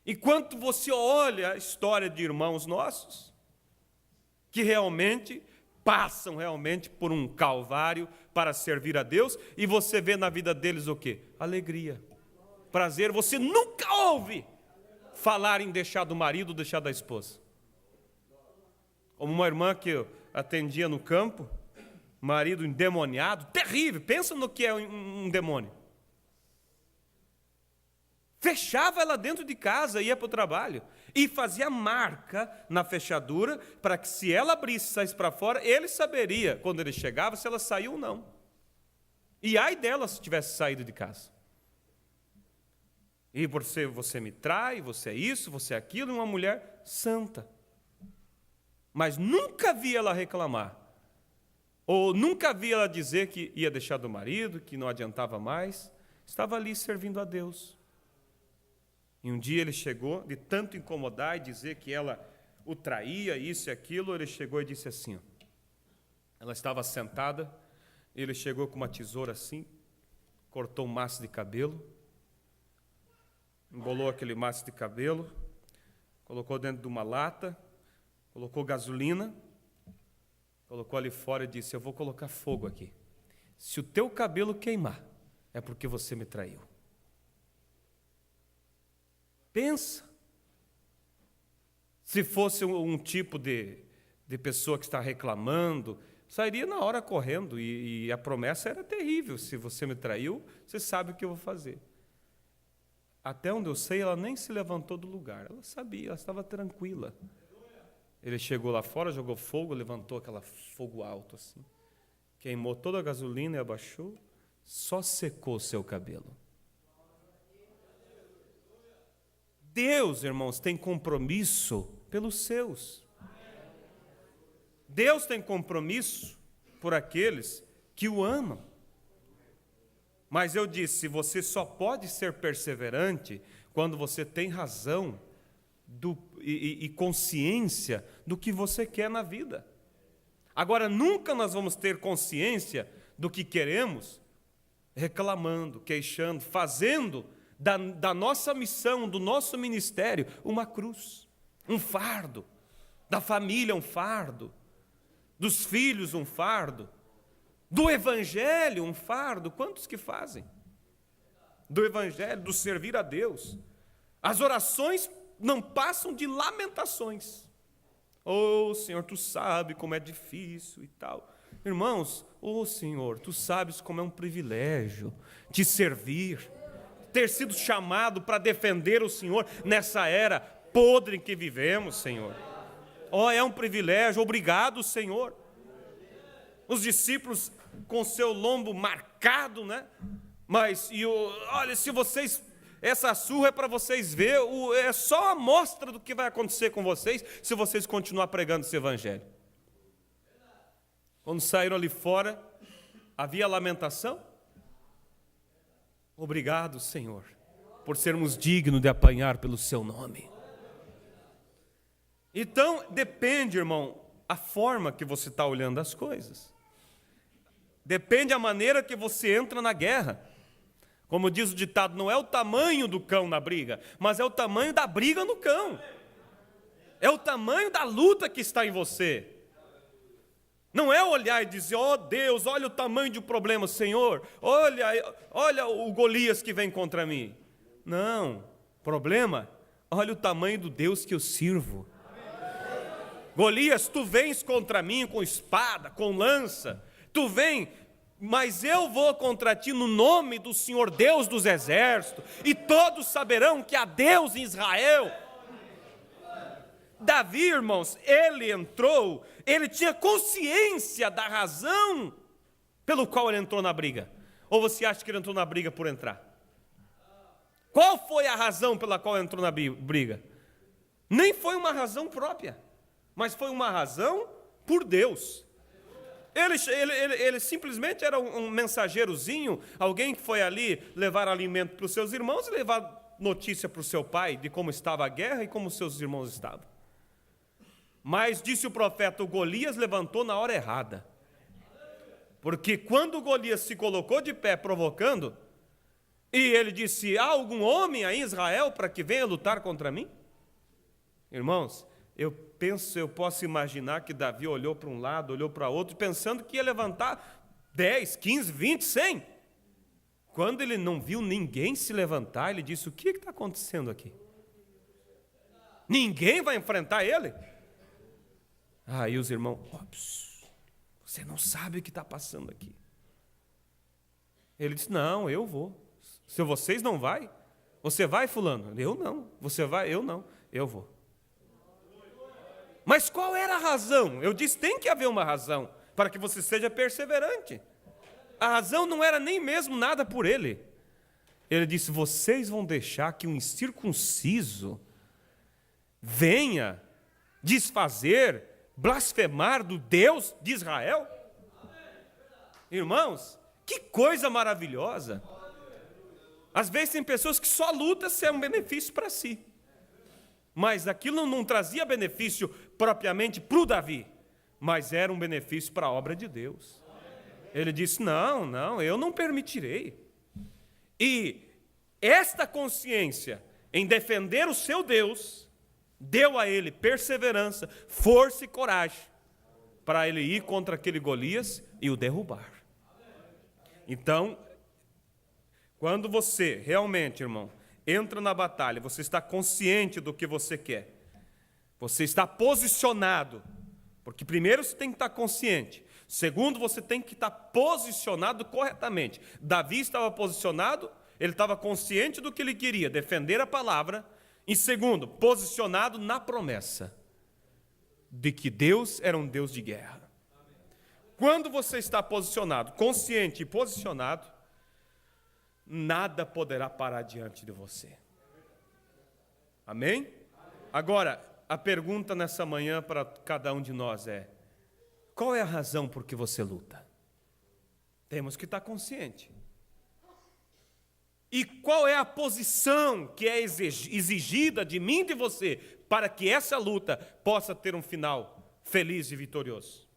Enquanto você olha a história de irmãos nossos, que realmente passam por um calvário para servir a Deus, e você vê na vida deles o quê? Alegria, prazer. Você nunca ouve falar em deixar do marido, deixar da esposa. Como uma irmã que eu atendia no campo, marido endemoniado, terrível, pensa no que é um demônio. Fechava ela dentro de casa, ia para o trabalho e fazia marca na fechadura para que, se ela abrisse e saísse para fora, ele saberia, quando ele chegava, se ela saiu ou não. E ai dela se tivesse saído de casa. E você me trai, você é isso, você é aquilo, uma mulher santa. Mas nunca vi ela reclamar, ou nunca vi ela dizer que ia deixar do marido, que não adiantava mais. Estava ali servindo a Deus. E um dia ele chegou, de tanto incomodar e dizer que ela o traía, isso e aquilo, ele chegou e disse assim, ó, ela estava sentada, ele chegou com uma tesoura assim, cortou um maço de cabelo, embolou aquele maço de cabelo, colocou dentro de uma lata, colocou gasolina, colocou ali fora e disse, eu vou colocar fogo aqui. Se o teu cabelo queimar, é porque você me traiu. Pensa, se fosse um tipo de pessoa que está reclamando, sairia na hora correndo, e a promessa era terrível, se você me traiu, você sabe o que eu vou fazer. Até onde eu sei, ela nem se levantou do lugar, ela sabia, ela estava tranquila. Ele chegou lá fora, jogou fogo, levantou aquele fogo alto assim, queimou toda a gasolina e abaixou, só secou o seu cabelo. Deus, irmãos, tem compromisso pelos seus. Deus tem compromisso por aqueles que o amam. Mas eu disse, você só pode ser perseverante quando você tem razão e consciência do que você quer na vida. Agora, nunca nós vamos ter consciência do que queremos reclamando, queixando, fazendo da nossa missão, do nosso ministério, uma cruz, um fardo, da família um fardo, dos filhos um fardo, do evangelho um fardo. Quantos que fazem? Do evangelho, do servir a Deus. As orações não passam de lamentações. Oh, Senhor, tu sabe como é difícil e tal. Irmãos, oh, Senhor, tu sabes como é um privilégio te servir, ter sido chamado para defender o Senhor nessa era podre em que vivemos, Senhor. Oh, é um privilégio, obrigado, Senhor. Os discípulos com seu lombo marcado, né? Mas, olha, se vocês, essa surra é para vocês ver, é só a amostra do que vai acontecer com vocês se vocês continuar pregando esse evangelho. Quando saíram ali fora, havia lamentação? Obrigado, Senhor, por sermos dignos de apanhar pelo seu nome. Então, depende, irmão, a forma que você está olhando as coisas. Depende a maneira que você entra na guerra. Como diz o ditado, não é o tamanho do cão na briga, mas é o tamanho da briga no cão. É o tamanho da luta que está em você. Não é olhar e dizer, ó Deus, olha o tamanho do problema, Senhor, olha o Golias que vem contra mim. Não, problema, olha o tamanho do Deus que eu sirvo. Golias, tu vens contra mim com espada, com lança, Tu vem, mas eu vou contra ti no nome do Senhor Deus dos exércitos, e todos saberão que há Deus em Israel. Davi, irmãos, ele entrou, ele tinha consciência da razão pelo qual ele entrou na briga. Ou você acha que ele entrou na briga por entrar? Qual foi a razão pela qual ele entrou na briga? Nem foi uma razão própria, mas foi uma razão por Deus. Ele simplesmente era um mensageirozinho, alguém que foi ali levar alimento para os seus irmãos e levar notícia para o seu pai de como estava a guerra e como seus irmãos estavam. Mas, disse o profeta, o Golias levantou na hora errada. Porque quando Golias se colocou de pé provocando, e ele disse, há algum homem aí em Israel para que venha lutar contra mim? Irmãos, eu posso imaginar que Davi olhou para um lado, olhou para outro, pensando que ia levantar 10, 15, 20, 100. Quando ele não viu ninguém se levantar, ele disse, o que está acontecendo aqui? Ninguém vai enfrentar ele? Aí os irmãos, você não sabe o que está passando aqui. Ele disse, não, eu vou. Se vocês não vai, você vai, fulano? Eu não. Você vai? Eu não. Eu vou. Mas qual era a razão? Eu disse, tem que haver uma razão para que você seja perseverante. A razão não era nem mesmo nada por ele. Ele disse, vocês vão deixar que um incircunciso venha desfazer, blasfemar do Deus de Israel? Irmãos, que coisa maravilhosa. Às vezes tem pessoas que só lutam se é um benefício para si. Mas aquilo não trazia benefício propriamente para o Davi, mas era um benefício para a obra de Deus. Ele disse, não, eu não permitirei. E esta consciência em defender o seu Deus deu a ele perseverança, força e coragem para ele ir contra aquele Golias e o derrubar. Então, quando você realmente, irmão, entra na batalha, você está consciente do que você quer, você está posicionado, porque primeiro você tem que estar consciente, segundo você tem que estar posicionado corretamente. Davi estava posicionado, ele estava consciente do que ele queria, defender a palavra, e segundo, posicionado na promessa de que Deus era um Deus de guerra. Quando você está posicionado, consciente e posicionado, nada poderá parar diante de você. Amém? Agora, a pergunta nessa manhã para cada um de nós é, qual é a razão por que você luta? Temos que estar consciente. E qual é a posição que é exigida de mim e de você para que essa luta possa ter um final feliz e vitorioso?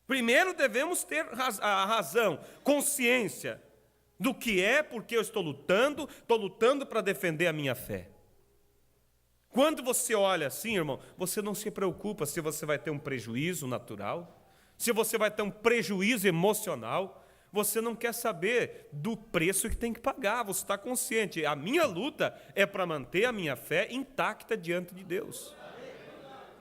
Primeiro devemos ter a razão, consciência do que é, porque eu estou lutando para defender a minha fé. Quando você olha assim, irmão, você não se preocupa se você vai ter um prejuízo natural, se você vai ter um prejuízo emocional. Você não quer saber do preço que tem que pagar, você está consciente. A minha luta é para manter a minha fé intacta diante de Deus.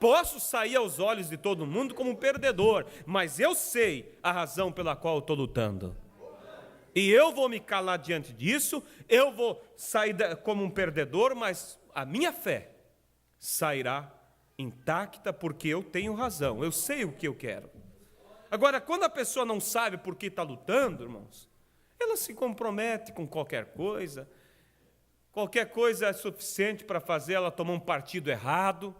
Posso sair aos olhos de todo mundo como um perdedor, mas eu sei a razão pela qual eu estou lutando. E eu vou me calar diante disso, eu vou sair como um perdedor, mas a minha fé sairá intacta porque eu tenho razão, eu sei o que eu quero. Agora, quando a pessoa não sabe por que está lutando, irmãos, ela se compromete com qualquer coisa é suficiente para fazer ela tomar um partido errado,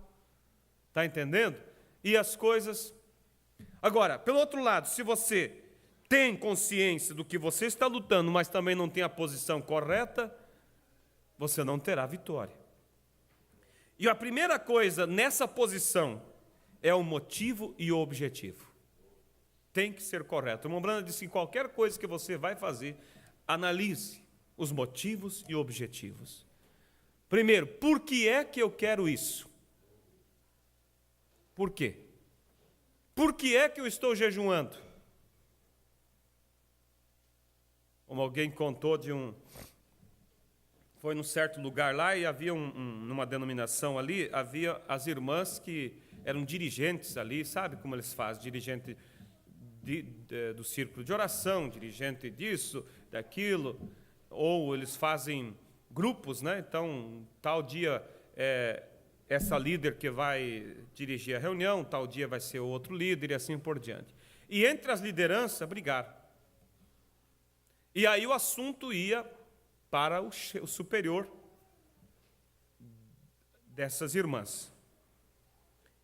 está entendendo? E as coisas... Agora, pelo outro lado, se você tem consciência do que você está lutando, mas também não tem a posição correta, você não terá vitória. E a primeira coisa nessa posição é o motivo e o objetivo. Tem que ser correto. O irmão Branda disse que qualquer coisa que você vai fazer, analise os motivos e objetivos. Primeiro, por que é que eu quero isso? Por quê? Por que é que eu estou jejuando? Como alguém contou foi num certo lugar lá e havia numa denominação ali, havia as irmãs que eram dirigentes ali, sabe como eles fazem? Dirigente do círculo de oração, dirigente disso, daquilo, ou eles fazem grupos, né? Então, tal dia essa líder que vai dirigir a reunião, tal dia vai ser outro líder e assim por diante. E entre as lideranças, brigaram. E aí o assunto ia para o superior dessas irmãs.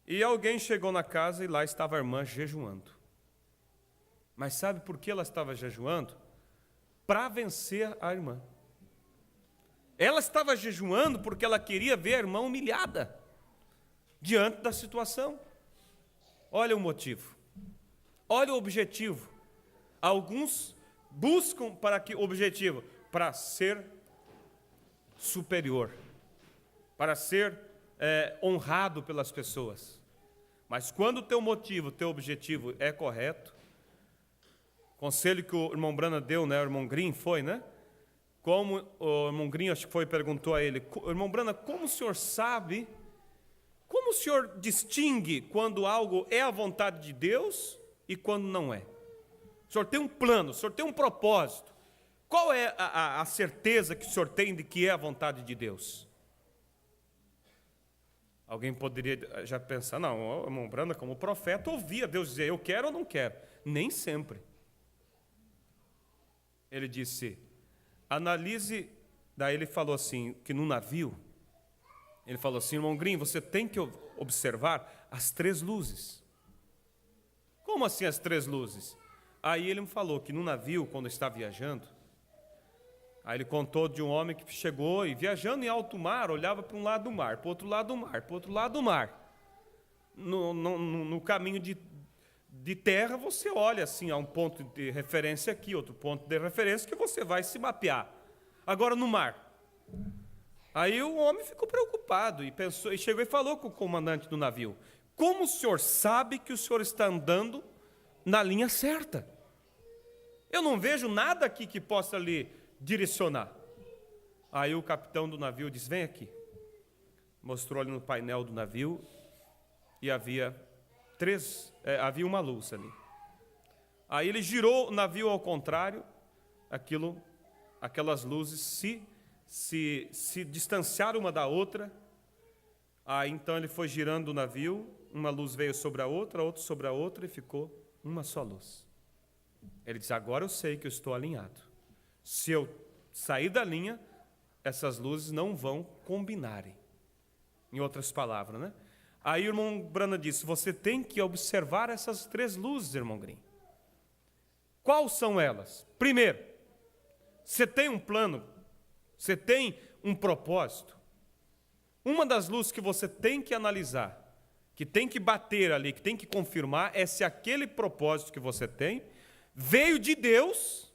E alguém chegou na casa e lá estava a irmã jejuando. Mas sabe por que ela estava jejuando? Para vencer a irmã. Ela estava jejuando porque ela queria ver a irmã humilhada diante da situação. Olha o motivo. Olha o objetivo. Alguns buscam para que objetivo? Para ser superior, para ser honrado pelas pessoas. Mas quando o teu motivo, o teu objetivo é correto, conselho que o irmão Brana deu, né? O irmão Green foi, né? Como o irmão Green, acho que foi, perguntou a ele, irmão Brana, como o senhor sabe, como o senhor distingue quando algo é a vontade de Deus e quando não é? O senhor tem um plano, o senhor tem um propósito. Qual é a certeza que o senhor tem de que é a vontade de Deus? Alguém poderia já pensar, não, o irmão Brana, como profeta, ouvia Deus dizer, eu quero ou não quero. Nem sempre. Ele disse, analise, daí ele falou assim, que no navio, ele falou assim, irmão Green, você tem que observar as 3 luzes. Como assim as 3 luzes? Aí ele me falou que no navio, quando está viajando, aí ele contou de um homem que chegou e viajando em alto mar, olhava para um lado do mar, para o outro lado do mar, para o outro lado do mar. No caminho de terra, você olha assim, há um ponto de referência aqui, outro ponto de referência que você vai se mapear. Agora no mar. Aí o homem ficou preocupado e pensou, e chegou e falou com o comandante do navio, como o senhor sabe que o senhor está andando na linha certa? Eu não vejo nada aqui que possa lhe direcionar. Aí o capitão do navio disse, vem aqui. Mostrou ali no painel do navio e havia uma luz ali. Aí ele girou o navio ao contrário, aquelas luzes se distanciaram uma da outra. Aí então ele foi girando o navio, uma luz veio sobre a outra sobre a outra e ficou uma só luz. Ele diz, agora eu sei que eu estou alinhado. Se eu sair da linha, essas luzes não vão combinarem. Em outras palavras, né? Aí o irmão Brana disse, você tem que observar essas 3 luzes, irmão Green. Quais são elas? Primeiro, você tem um plano, você tem um propósito. Uma das luzes que você tem que analisar, que tem que bater ali, que tem que confirmar, é se aquele propósito que você tem veio de Deus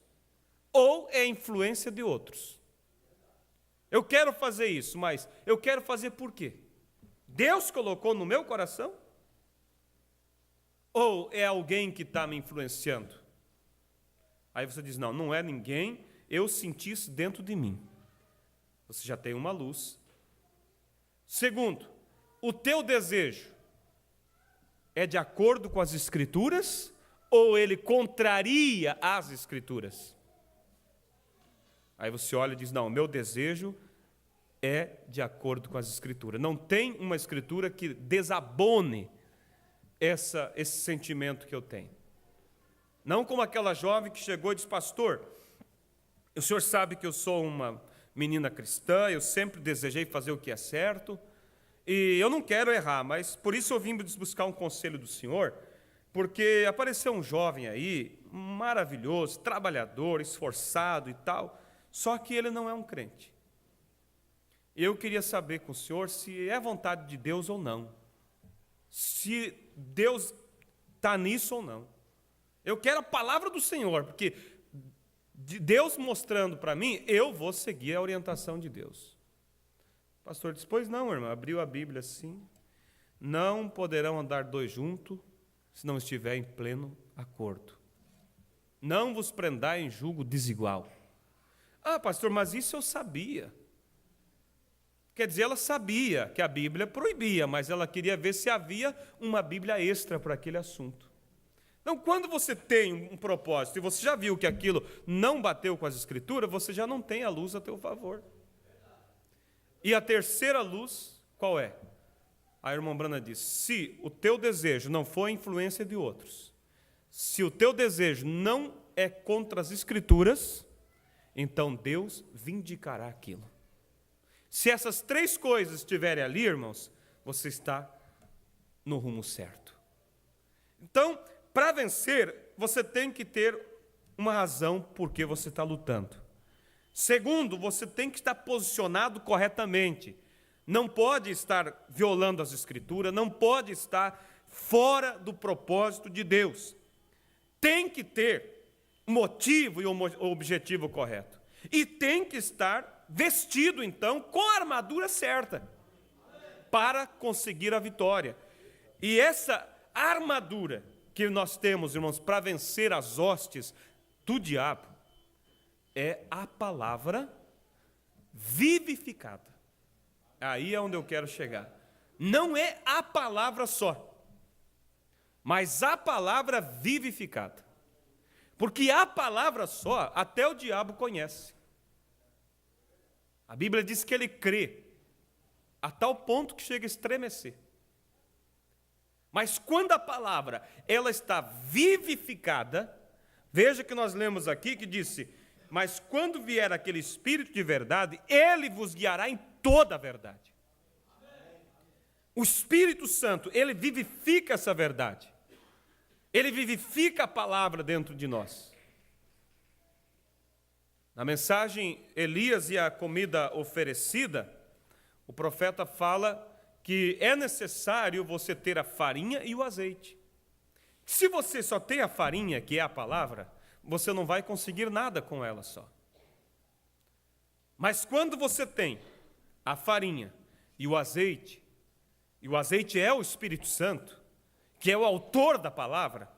ou é influência de outros. Eu quero fazer isso, mas eu quero fazer por quê? Deus colocou no meu coração? Ou é alguém que está me influenciando? Aí você diz, não, não é ninguém, eu senti isso dentro de mim. Você já tem uma luz. Segundo, o teu desejo é de acordo com as Escrituras ou ele contraria as Escrituras? Aí você olha e diz, não, o meu desejo é de acordo com as Escrituras. Não tem uma Escritura que desabone esse sentimento que eu tenho. Não como aquela jovem que chegou e disse, pastor, o senhor sabe que eu sou uma menina cristã, eu sempre desejei fazer o que é certo, e eu não quero errar, mas por isso eu vim buscar um conselho do senhor, porque apareceu um jovem aí, maravilhoso, trabalhador, esforçado e tal, só que ele não é um crente. Eu queria saber com o senhor se é vontade de Deus ou não, se Deus está nisso ou não. Eu quero a palavra do Senhor, porque Deus mostrando para mim, eu vou seguir a orientação de Deus. O pastor disse, pois não, irmão, abriu a Bíblia assim, não poderão andar 2 juntos, se não estiver em pleno acordo. Não vos prendai em julgo desigual. Ah, pastor, mas isso eu sabia. Quer dizer, ela sabia que a Bíblia proibia, mas ela queria ver se havia uma Bíblia extra para aquele assunto. Então, quando você tem um propósito e você já viu que aquilo não bateu com as Escrituras, você já não tem a luz a teu favor. E a terceira luz, qual é? A irmã Brana diz, se o teu desejo não for a influência de outros, se o teu desejo não é contra as Escrituras, então Deus vindicará aquilo. Se essas três coisas estiverem ali, irmãos, você está no rumo certo. Então, para vencer, você tem que ter uma razão por que você está lutando. Segundo, você tem que estar posicionado corretamente. Não pode estar violando as Escrituras, não pode estar fora do propósito de Deus. Tem que ter motivo e o objetivo correto. E tem que estar vestido, então, com a armadura certa para conseguir a vitória. E essa armadura que nós temos, irmãos, para vencer as hostes do diabo, é a palavra vivificada. Aí é onde eu quero chegar. Não é a palavra só, mas a palavra vivificada. Porque a palavra só, até o diabo conhece. A Bíblia diz que ele crê, a tal ponto que chega a estremecer. Mas quando a palavra ela está vivificada, veja que nós lemos aqui que disse, mas quando vier aquele Espírito de verdade, ele vos guiará em toda a verdade. O Espírito Santo, ele vivifica essa verdade. Ele vivifica a palavra dentro de nós. Na mensagem Elias e a comida oferecida, o profeta fala que é necessário você ter a farinha e o azeite. Se você só tem a farinha, que é a palavra, você não vai conseguir nada com ela só. Mas quando você tem a farinha e o azeite é o Espírito Santo, que é o autor da palavra,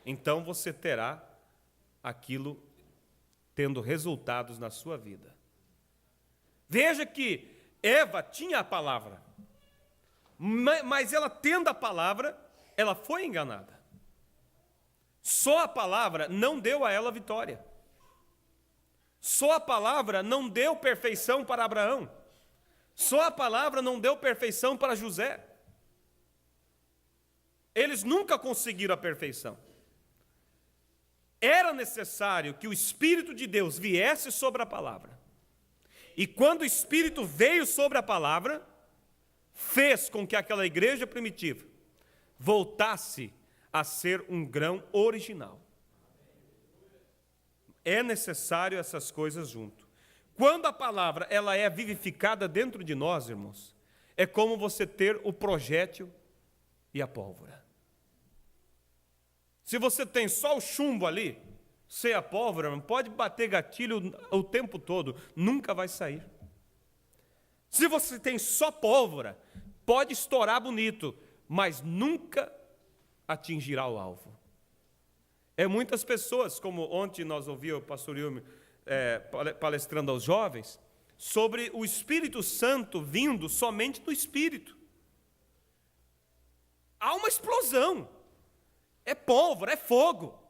então você terá aquilo tendo resultados na sua vida. Veja que Eva tinha a palavra, mas ela tendo a palavra, ela foi enganada. Só a palavra não deu a ela vitória. Só a palavra não deu perfeição para Abraão. Só a palavra não deu perfeição para José. Eles nunca conseguiram a perfeição. Era necessário que o Espírito de Deus viesse sobre a palavra. E quando o Espírito veio sobre a palavra, fez com que aquela igreja primitiva voltasse a ser um grão original. É necessário essas coisas junto. Quando a palavra ela é vivificada dentro de nós, irmãos, é como você ter o projétil e a pólvora. Se você tem só o chumbo ali, sem a pólvora, pode bater gatilho o tempo todo, nunca vai sair. Se você tem só pólvora, pode estourar bonito, mas nunca atingirá o alvo. É muitas pessoas, como ontem nós ouvimos o pastor Ilme palestrando aos jovens, sobre o Espírito Santo vindo somente do Espírito. Há uma explosão, é pólvora, é fogo.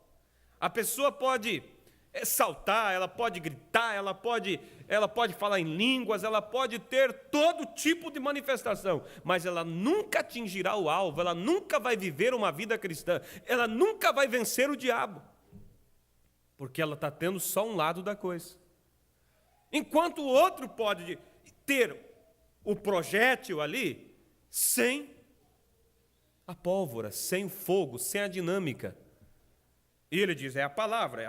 A pessoa pode saltar, ela pode gritar, ela pode falar em línguas, ela pode ter todo tipo de manifestação, mas ela nunca atingirá o alvo, ela nunca vai viver uma vida cristã, ela nunca vai vencer o diabo, porque ela está tendo só um lado da coisa. Enquanto o outro pode ter o projétil ali, sem a pólvora, sem o fogo, sem a dinâmica. E ele diz, é a palavra,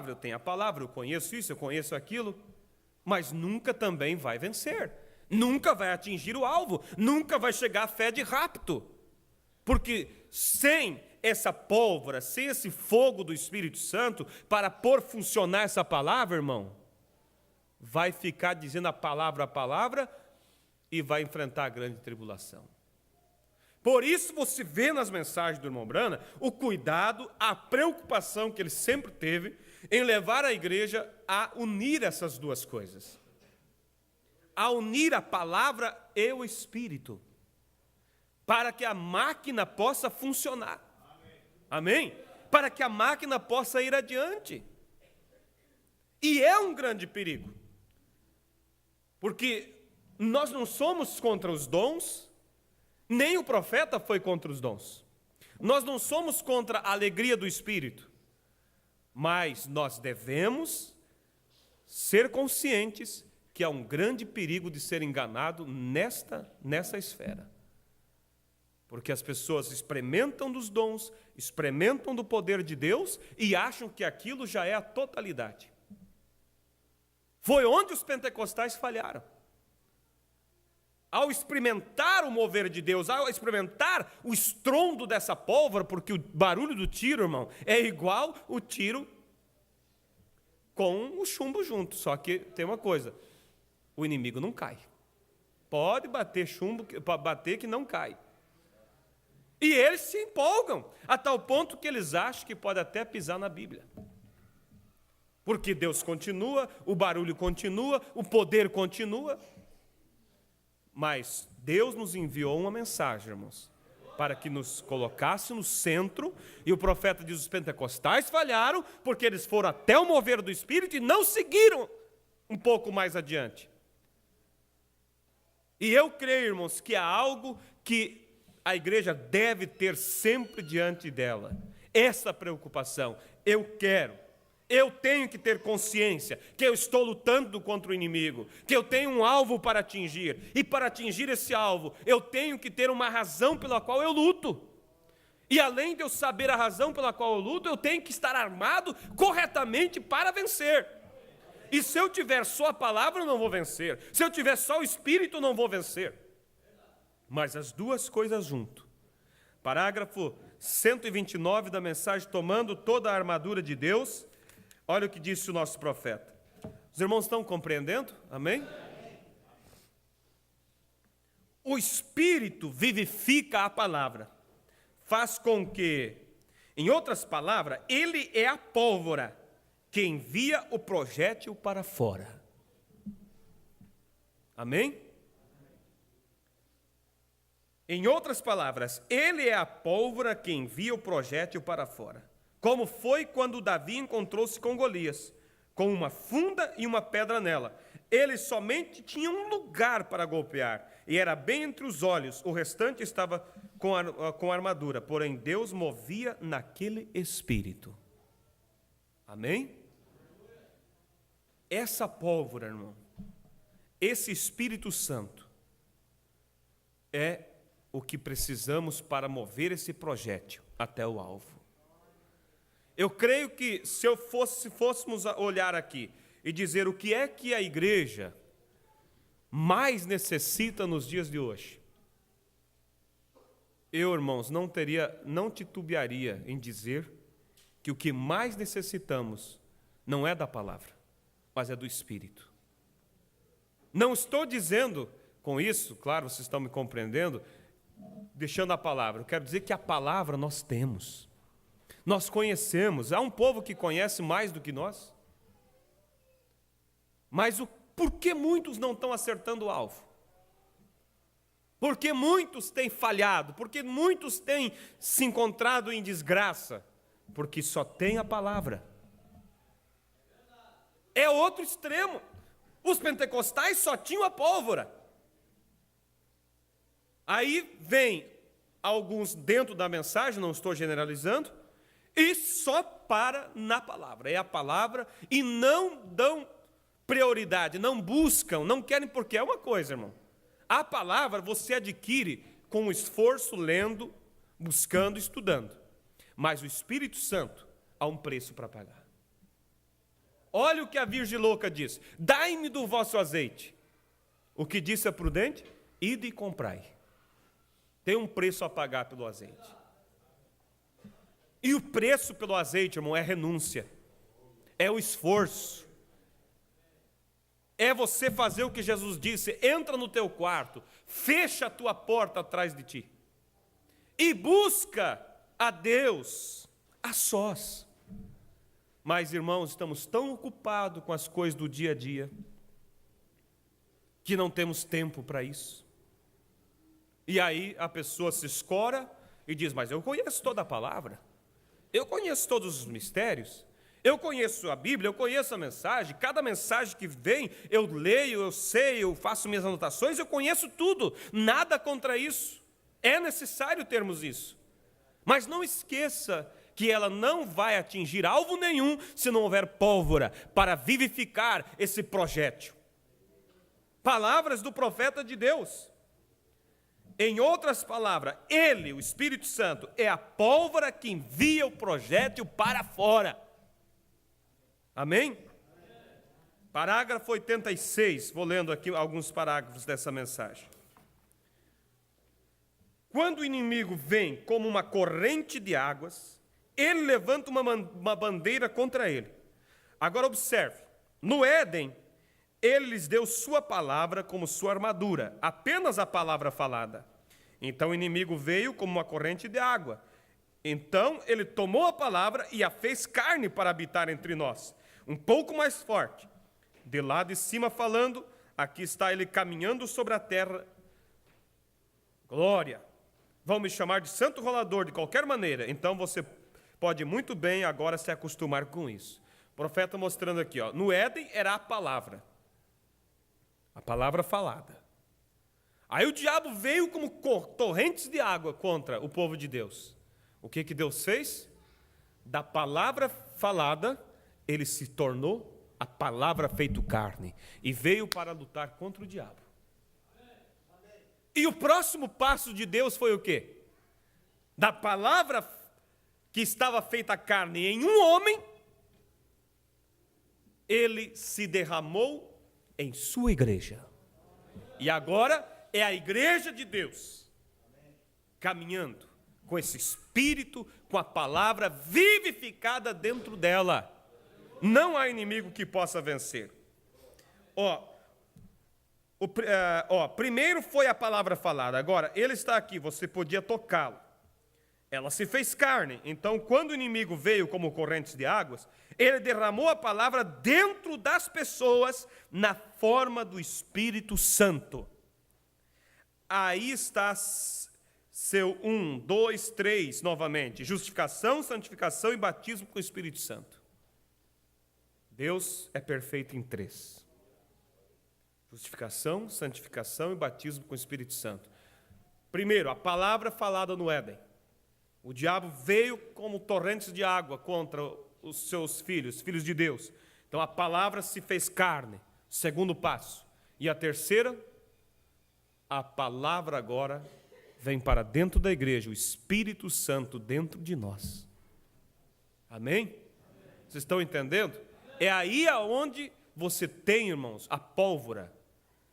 eu tenho a palavra, eu conheço isso, eu conheço aquilo, mas nunca também vai vencer, nunca vai atingir o alvo, nunca vai chegar à fé de rapto, porque sem essa pólvora, sem esse fogo do Espírito Santo, para pôr funcionar essa palavra, irmão, vai ficar dizendo a palavra, e vai enfrentar a grande tribulação. Por isso você vê nas mensagens do irmão Brana o cuidado, a preocupação que ele sempre teve em levar a igreja a unir essas duas coisas. A unir a palavra e o Espírito, para que a máquina possa funcionar. Amém? para que a máquina possa ir adiante. E é um grande perigo, porque nós não somos contra os dons, nem o profeta foi contra os dons. Nós não somos contra a alegria do Espírito, mas nós devemos ser conscientes que há um grande perigo de ser enganado nessa esfera. Porque as pessoas experimentam dos dons, experimentam do poder de Deus e acham que aquilo já é a totalidade. Foi onde os pentecostais falharam. Ao experimentar o mover de Deus, ao experimentar o estrondo dessa pólvora, porque o barulho do tiro, irmão, é igual o tiro com o chumbo junto. Só que tem uma coisa, o inimigo não cai. Pode bater chumbo, bater que não cai. E eles se empolgam, a tal ponto que eles acham que pode até pisar na Bíblia. Porque Deus continua, o barulho continua, o poder continua. Mas Deus nos enviou uma mensagem, irmãos, para que nos colocasse no centro, e o profeta diz: os pentecostais falharam, porque eles foram até o mover do Espírito e não seguiram um pouco mais adiante. E eu creio, irmãos, que há algo que a igreja deve ter sempre diante dela, essa preocupação. Eu tenho que ter consciência que eu estou lutando contra o inimigo, que eu tenho um alvo para atingir, e para atingir esse alvo, eu tenho que ter uma razão pela qual eu luto. E além de eu saber a razão pela qual eu luto, eu tenho que estar armado corretamente para vencer. E se eu tiver só a palavra, eu não vou vencer. Se eu tiver só o Espírito, eu não vou vencer. Mas as duas coisas junto. Parágrafo 129 da mensagem, tomando toda a armadura de Deus. Olha o que disse o nosso profeta. Os irmãos estão compreendendo? Amém? O Espírito vivifica a palavra. Faz com que, em outras palavras, ele é a pólvora que envia o projétil para fora. Amém? Em outras palavras, ele é a pólvora que envia o projétil para fora. Como foi quando Davi encontrou-se com Golias, com uma funda e uma pedra nela. Ele somente tinha um lugar para golpear, e era bem entre os olhos, o restante estava com armadura, porém Deus movia naquele espírito. Amém? Essa pólvora, irmão, esse Espírito Santo, é o que precisamos para mover esse projétil até o alvo. Eu creio que se fôssemos olhar aqui e dizer o que é que a igreja mais necessita nos dias de hoje, eu, irmãos, não titubearia em dizer que o que mais necessitamos não é da palavra, mas é do Espírito. Não estou dizendo com isso, claro, vocês estão me compreendendo, deixando a palavra. Eu quero dizer que a palavra nós temos. Nós conhecemos. Há um povo que conhece mais do que nós. Mas por que muitos não estão acertando o alvo? Por que muitos têm falhado? Por que muitos têm se encontrado em desgraça? Porque só tem a palavra. É outro extremo. Os pentecostais só tinham a pólvora. Aí vem alguns dentro da mensagem, não estou generalizando, e só para na palavra. É a palavra e não dão prioridade, não buscam, não querem, porque é uma coisa, irmão. A palavra você adquire com esforço, lendo, buscando, estudando. Mas o Espírito Santo há um preço para pagar. Olha o que a Virgem louca diz: dai-me do vosso azeite. O que disse a prudente? Ide e comprai. Tem um preço a pagar pelo azeite. E o preço pelo azeite, irmão, é renúncia. É o esforço. É você fazer o que Jesus disse: entra no teu quarto, fecha a tua porta atrás de ti e busca a Deus a sós. Mas, irmãos, estamos tão ocupados com as coisas do dia a dia que não temos tempo para isso. E aí a pessoa se escora e diz: mas eu conheço toda a palavra, Eu conheço todos os mistérios, eu conheço a Bíblia, eu conheço a mensagem, cada mensagem que vem, eu leio, eu sei, eu faço minhas anotações, eu conheço tudo, nada contra isso. É necessário termos isso. Mas não esqueça que ela não vai atingir alvo nenhum se não houver pólvora para vivificar esse projétil. Palavras do profeta de Deus. Em outras palavras, ele, o Espírito Santo, é a pólvora que envia o projétil para fora. Amém? Parágrafo 86, vou lendo aqui alguns parágrafos dessa mensagem. Quando o inimigo vem como uma corrente de águas, ele levanta uma bandeira contra ele. Agora observe, no Éden, ele lhes deu sua palavra como sua armadura, apenas a palavra falada. Então o inimigo veio como uma corrente de água. Então ele tomou a palavra e a fez carne para habitar entre nós, um pouco mais forte. De lá de cima falando, aqui está ele caminhando sobre a terra. Glória! Vão me chamar de santo rolador de qualquer maneira, então você pode muito bem agora se acostumar com isso. O profeta mostrando aqui, ó, no Éden era a palavra falada. Aí o diabo veio como torrentes de água contra o povo de Deus. O que Deus fez? Da palavra falada, ele se tornou a palavra feito carne e veio para lutar contra o diabo. E o próximo passo de Deus foi o quê? Da palavra que estava feita carne em um homem, ele se derramou em sua igreja. E agora é a igreja de Deus, caminhando com esse Espírito, com a palavra vivificada dentro dela. Não há inimigo que possa vencer. Primeiro foi a palavra falada, agora ele está aqui, você podia tocá-lo. Ela se fez carne, então quando o inimigo veio como correntes de águas, ele derramou a palavra dentro das pessoas na forma do Espírito Santo. Aí está seu 1, 2, 3 novamente, justificação, santificação e batismo com o Espírito Santo. Deus é perfeito em 3. Justificação, santificação e batismo com o Espírito Santo. Primeiro, a palavra falada no Éden. O diabo veio como torrentes de água contra os seus filhos de Deus. Então a palavra se fez carne. Segundo passo. E a terceira, a palavra agora vem para dentro da igreja, o Espírito Santo dentro de nós. Amém? Vocês estão entendendo? É aí aonde você tem, irmãos, a pólvora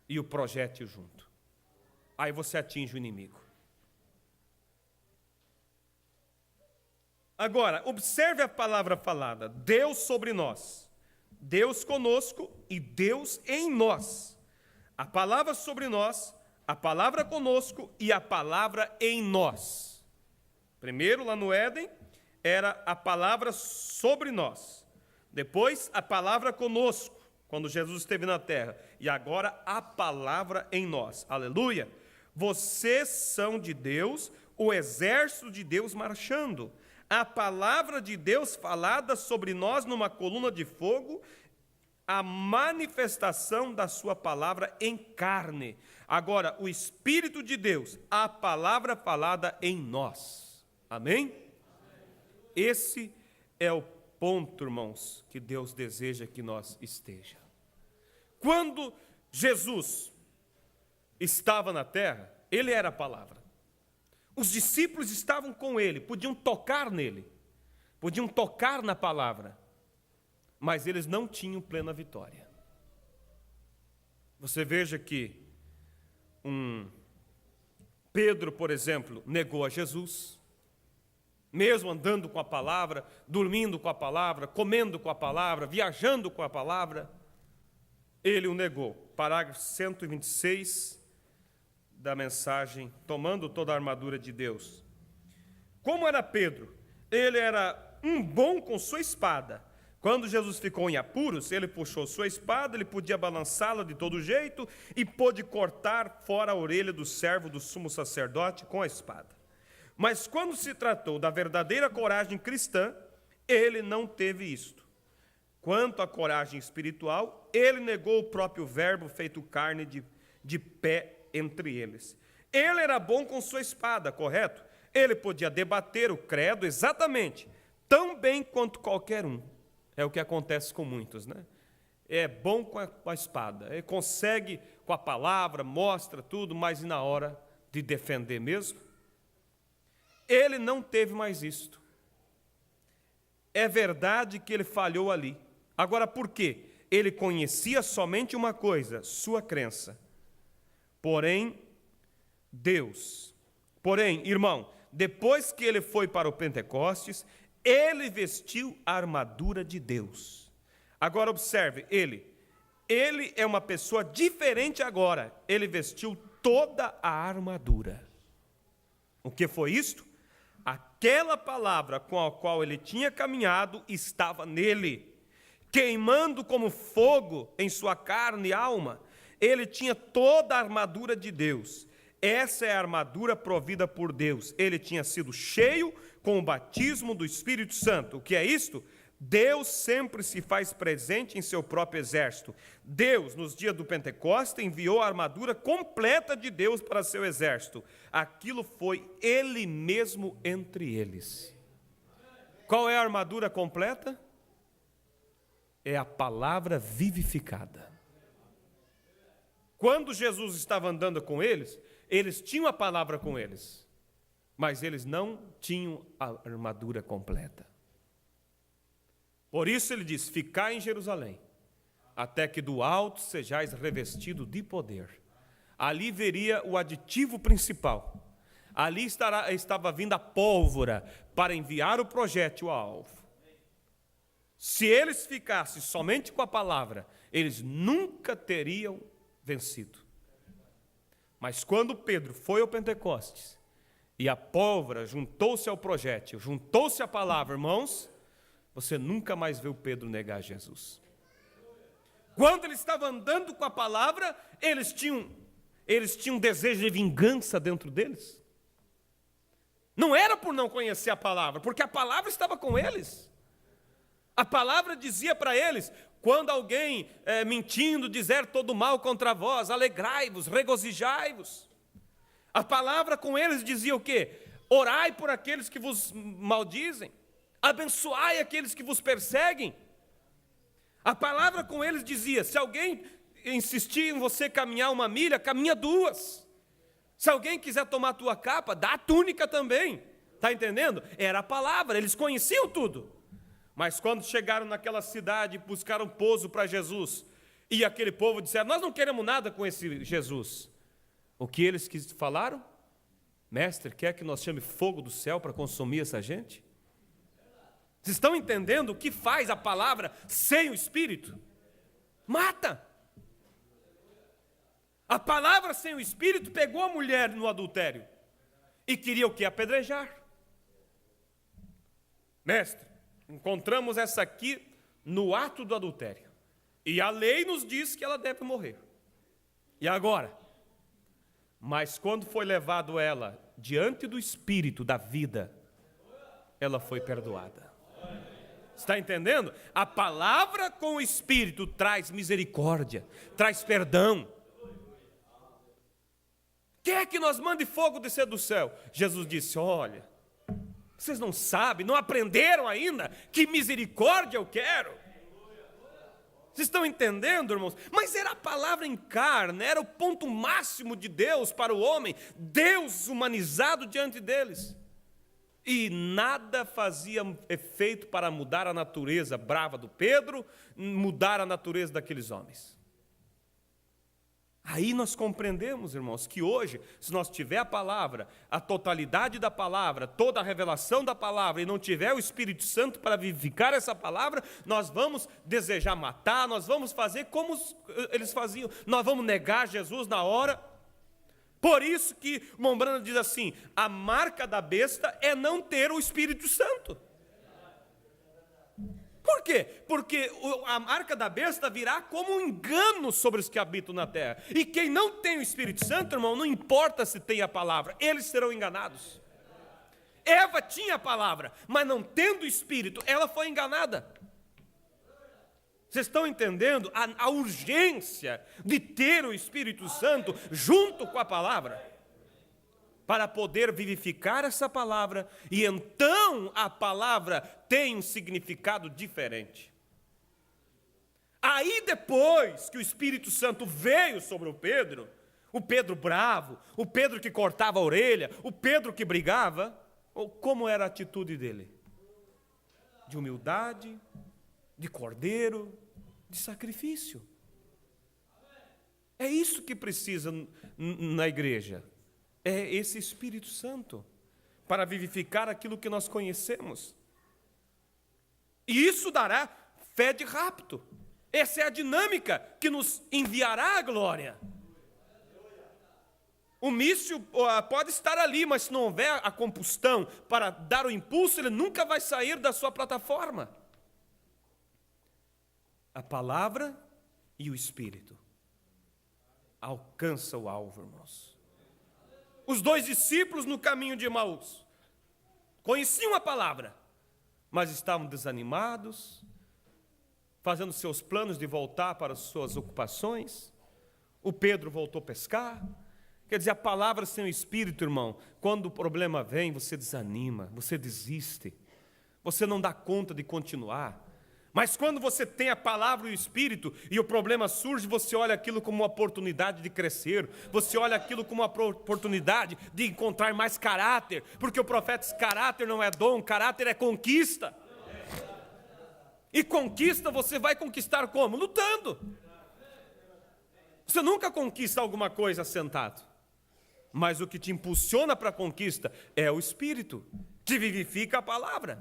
e o projétil junto. Aí você atinge o inimigo. Agora, observe a palavra falada. Deus sobre nós. Deus conosco e Deus em nós. A palavra sobre nós, a palavra conosco e a palavra em nós. Primeiro, lá no Éden, era a palavra sobre nós. Depois, a palavra conosco, quando Jesus esteve na terra. E agora, a palavra em nós. Aleluia! Vocês são de Deus, o exército de Deus marchando. A palavra de Deus falada sobre nós numa coluna de fogo, a manifestação da sua palavra em carne. Agora, o Espírito de Deus, a palavra falada em nós. Amém? Esse é o ponto, irmãos, que Deus deseja que nós esteja. Quando Jesus estava na terra, ele era a palavra. Os discípulos estavam com ele, podiam tocar nele, podiam tocar na palavra, mas eles não tinham plena vitória. Você veja que Pedro, por exemplo, negou a Jesus, mesmo andando com a palavra, dormindo com a palavra, comendo com a palavra, viajando com a palavra, ele o negou. Parágrafo 126 da mensagem, tomando toda a armadura de Deus. Como era Pedro? Ele era um bom com sua espada. Quando Jesus ficou em apuros, ele puxou sua espada, ele podia balançá-la de todo jeito e pôde cortar fora a orelha do servo do sumo sacerdote com a espada. Mas quando se tratou da verdadeira coragem cristã, ele não teve isto. Quanto à coragem espiritual, ele negou o próprio Verbo feito carne de pé entre eles. Ele era bom com sua espada, correto? Ele podia debater o credo exatamente, tão bem quanto qualquer um. É o que acontece com muitos, né? É bom com a espada, ele consegue com a palavra, mostra tudo, mas e na hora de defender mesmo? Ele não teve mais isto. É verdade que ele falhou ali. Agora, por quê? Ele conhecia somente uma coisa, sua crença. Porém, irmão, depois que ele foi para o Pentecostes, ele vestiu a armadura de Deus. Agora observe, ele é uma pessoa diferente agora. Ele vestiu toda a armadura. O que foi isto? Aquela palavra com a qual ele tinha caminhado estava nele, queimando como fogo em sua carne e alma. Ele tinha toda a armadura de Deus. Essa é a armadura provida por Deus. Ele tinha sido cheio com o batismo do Espírito Santo. O que é isto? Deus sempre se faz presente em seu próprio exército. Deus, nos dias do Pentecostes, enviou a armadura completa de Deus para seu exército. Aquilo foi Ele mesmo entre eles. Qual é a armadura completa? É a palavra vivificada. Quando Jesus estava andando com eles, eles tinham a palavra com eles, mas eles não tinham a armadura completa. Por isso ele diz: ficai em Jerusalém, até que do alto sejais revestido de poder. Ali veria o aditivo principal. Ali estava vindo a pólvora para enviar o projétil ao alvo. Se eles ficassem somente com a palavra, eles nunca teriam vencido. Mas quando Pedro foi ao Pentecostes e a pólvora juntou-se ao projétil, juntou-se à palavra, irmãos, você nunca mais vê o Pedro negar Jesus. Quando ele estava andando com a palavra, eles tinham desejo de vingança dentro deles. Não era por não conhecer a palavra, porque a palavra estava com eles. A palavra dizia para eles: quando alguém mentindo dizer todo mal contra vós, alegrai-vos, regozijai-vos. A palavra com eles dizia o quê? Orai por aqueles que vos maldizem, abençoai aqueles que vos perseguem. A palavra com eles dizia: se alguém insistir em você caminhar 1 milha, caminha 2. Se alguém quiser tomar a tua capa, dá a túnica também. Está entendendo? Era a palavra, eles conheciam tudo. Mas quando chegaram naquela cidade e buscaram pouso para Jesus, e aquele povo disseram: nós não queremos nada com esse Jesus. O que eles falaram? Mestre, quer que nós chame fogo do céu para consumir essa gente? Vocês estão entendendo o que faz a palavra sem o Espírito? Mata! A palavra sem o Espírito pegou a mulher no adultério e queria o quê? Apedrejar. Mestre, encontramos essa aqui no ato do adultério. E a lei nos diz que ela deve morrer. E agora? Mas quando foi levado ela diante do Espírito da vida, ela foi perdoada. Está entendendo? A palavra com o Espírito traz misericórdia, traz perdão. Quer que nós mande fogo descer do céu? Jesus disse: olha, vocês não sabem, não aprenderam ainda que misericórdia eu quero. Vocês estão entendendo, irmãos? Mas era a palavra em carne, era o ponto máximo de Deus para o homem, Deus humanizado diante deles. E nada fazia efeito para mudar a natureza brava do Pedro, mudar a natureza daqueles homens. Aí nós compreendemos, irmãos, que hoje, se nós tiver a palavra, a totalidade da palavra, toda a revelação da palavra, e não tiver o Espírito Santo para vivificar essa palavra, nós vamos desejar matar, nós vamos fazer como eles faziam, nós vamos negar Jesus na hora. Por isso que Mombrana diz assim: a marca da besta é não ter o Espírito Santo. Por quê? Porque a marca da besta virá como um engano sobre os que habitam na terra. E quem não tem o Espírito Santo, irmão, não importa se tem a palavra, eles serão enganados. Eva tinha a palavra, mas não tendo o Espírito, ela foi enganada. Vocês estão entendendo a urgência de ter o Espírito Santo junto com a palavra? Para poder vivificar essa palavra, e então a palavra tem um significado diferente. Aí depois que o Espírito Santo veio sobre o Pedro bravo, o Pedro que cortava a orelha, o Pedro que brigava, como era a atitude dele? De humildade, de cordeiro, de sacrifício. É isso que precisa na igreja. É esse Espírito Santo para vivificar aquilo que nós conhecemos. E isso dará fé de rapto. Essa é a dinâmica que nos enviará à glória. O míssil pode estar ali, mas se não houver a combustão para dar o impulso, ele nunca vai sair da sua plataforma. A palavra e o Espírito alcança o alvo, irmãos. Os 2 discípulos no caminho de Emaús conheciam a palavra, mas estavam desanimados, fazendo seus planos de voltar para as suas ocupações. O Pedro voltou a pescar. Quer dizer, a palavra sem o Espírito, irmão, quando o problema vem, você desanima, você desiste, você não dá conta de continuar. Mas quando você tem a palavra e o Espírito, e o problema surge, você olha aquilo como uma oportunidade de crescer, você olha aquilo como uma oportunidade de encontrar mais caráter, porque o profeta diz, caráter não é dom, caráter é conquista. E conquista você vai conquistar como? Lutando. Você nunca conquista alguma coisa sentado. Mas o que te impulsiona para a conquista é o Espírito, te vivifica a palavra.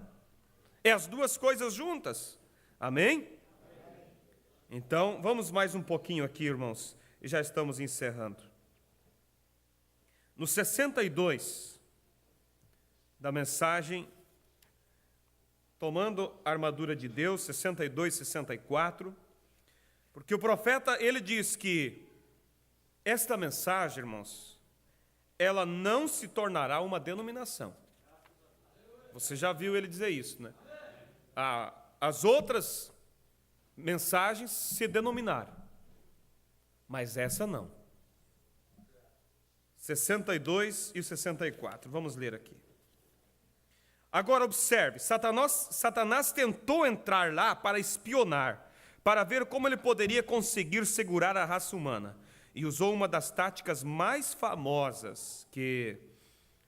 É as duas coisas juntas. Amém? Então, vamos mais um pouquinho aqui, irmãos, e já estamos encerrando. No 62 da mensagem, tomando a armadura de Deus, 62, 64, porque o profeta, ele diz que esta mensagem, irmãos, ela não se tornará uma denominação. Você já viu ele dizer isso, né? As outras mensagens se denominaram, mas essa não. 62 e 64, vamos ler aqui. Agora observe, Satanás tentou entrar lá para espionar, para ver como ele poderia conseguir segurar a raça humana, e usou uma das táticas mais famosas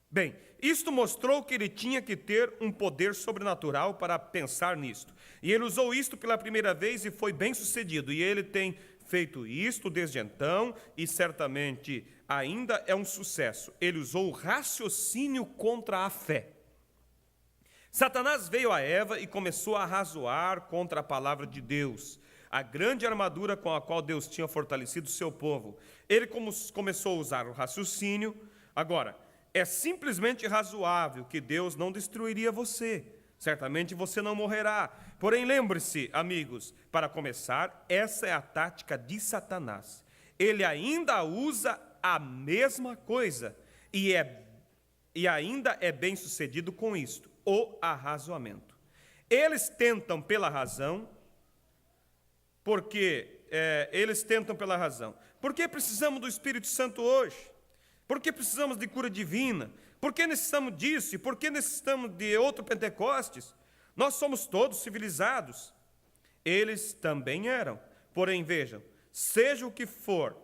Bem, isto mostrou que ele tinha que ter um poder sobrenatural para pensar nisto. E ele usou isto pela primeira vez e foi bem sucedido. E ele tem feito isto desde então e certamente ainda é um sucesso. Ele usou o raciocínio contra a fé. Satanás veio a Eva e começou a razoar contra a palavra de Deus, a grande armadura com a qual Deus tinha fortalecido o seu povo. Ele começou a usar o raciocínio. Agora, é simplesmente razoável que Deus não destruiria você. Certamente você não morrerá. Porém, lembre-se, amigos, para começar, essa é a tática de Satanás. Ele ainda usa a mesma coisa e ainda é bem sucedido com isto, o arrazoamento. Eles tentam pela razão, Por que precisamos do Espírito Santo hoje? Por que precisamos de cura divina? Por que necessitamos disso? E por que necessitamos de outro Pentecostes? Nós somos todos civilizados. Eles também eram. Porém, vejam, seja o que for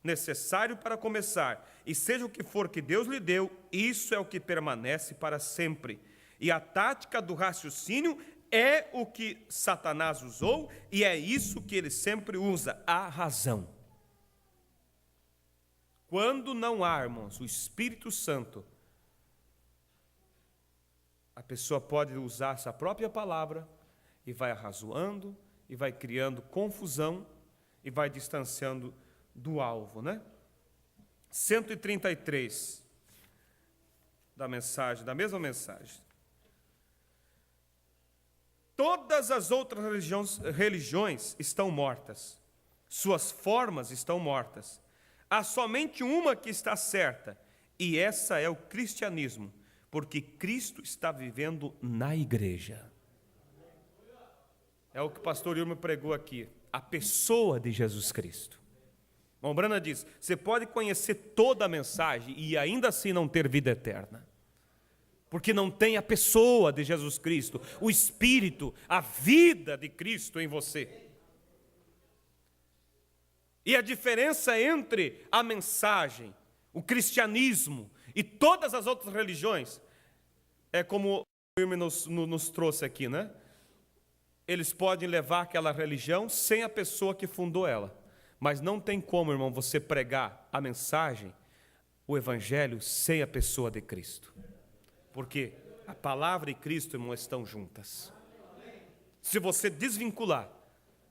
necessário para começar, e seja o que for que Deus lhe deu, isso é o que permanece para sempre. E a tática do raciocínio é o que Satanás usou, e é isso que ele sempre usa, a razão. Quando não há, irmãos, o Espírito Santo, a pessoa pode usar essa própria palavra e vai arrazoando, e vai criando confusão, e vai distanciando do alvo, né? 133 da mesma mensagem. Todas as outras religiões estão mortas, suas formas estão mortas. Há somente uma que está certa, e essa é o cristianismo, porque Cristo está vivendo na igreja. É o que o pastor Ilma pregou aqui, a pessoa de Jesus Cristo. Mombrana diz, você pode conhecer toda a mensagem e ainda assim não ter vida eterna, porque não tem a pessoa de Jesus Cristo, o Espírito, a vida de Cristo em você. E a diferença entre a mensagem, o cristianismo e todas as outras religiões, é como o Ilma nos trouxe aqui, né? Eles podem levar aquela religião sem a pessoa que fundou ela. Mas não tem como, irmão, você pregar a mensagem, o evangelho, sem a pessoa de Cristo. Porque a palavra e Cristo, irmão, estão juntas. Se você desvincular,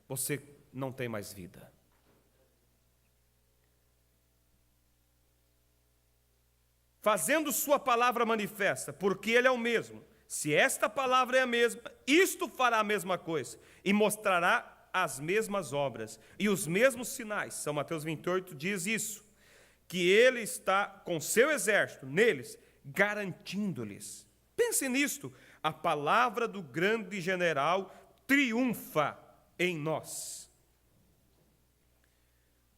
você não tem mais vida. Fazendo sua palavra manifesta, porque Ele é o mesmo. Se esta palavra é a mesma, isto fará a mesma coisa, e mostrará as mesmas obras, e os mesmos sinais. São Mateus 28 diz isso, que Ele está com seu exército neles, garantindo-lhes. Pense nisto, a palavra do grande general triunfa em nós.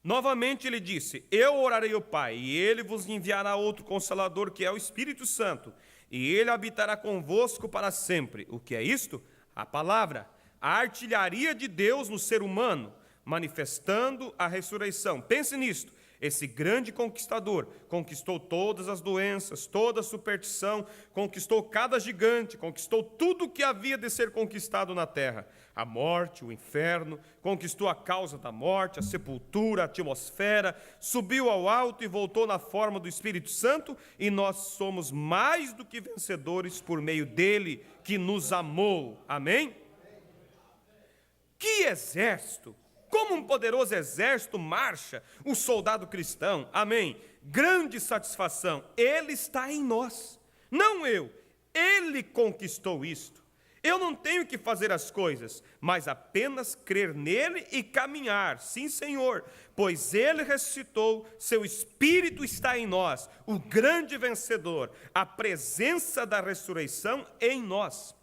Novamente ele disse, eu orarei ao Pai, e Ele vos enviará outro Consolador, que é o Espírito Santo, e Ele habitará convosco para sempre. O que é isto? A palavra, a artilharia de Deus no ser humano, manifestando a ressurreição. Pense nisto, esse grande conquistador conquistou todas as doenças, toda a superstição, conquistou cada gigante, conquistou tudo o que havia de ser conquistado na terra. A morte, o inferno, conquistou a causa da morte, a sepultura, a atmosfera, subiu ao alto e voltou na forma do Espírito Santo, e nós somos mais do que vencedores por meio dele que nos amou. Amém? Que exército! Como um poderoso exército marcha o soldado cristão. Amém? Grande satisfação. Ele está em nós. Não eu. Ele conquistou isto. Eu não tenho que fazer as coisas, mas apenas crer nele e caminhar. Sim, Senhor. Pois ele ressuscitou, seu Espírito está em nós. O grande vencedor. A presença da ressurreição em nós.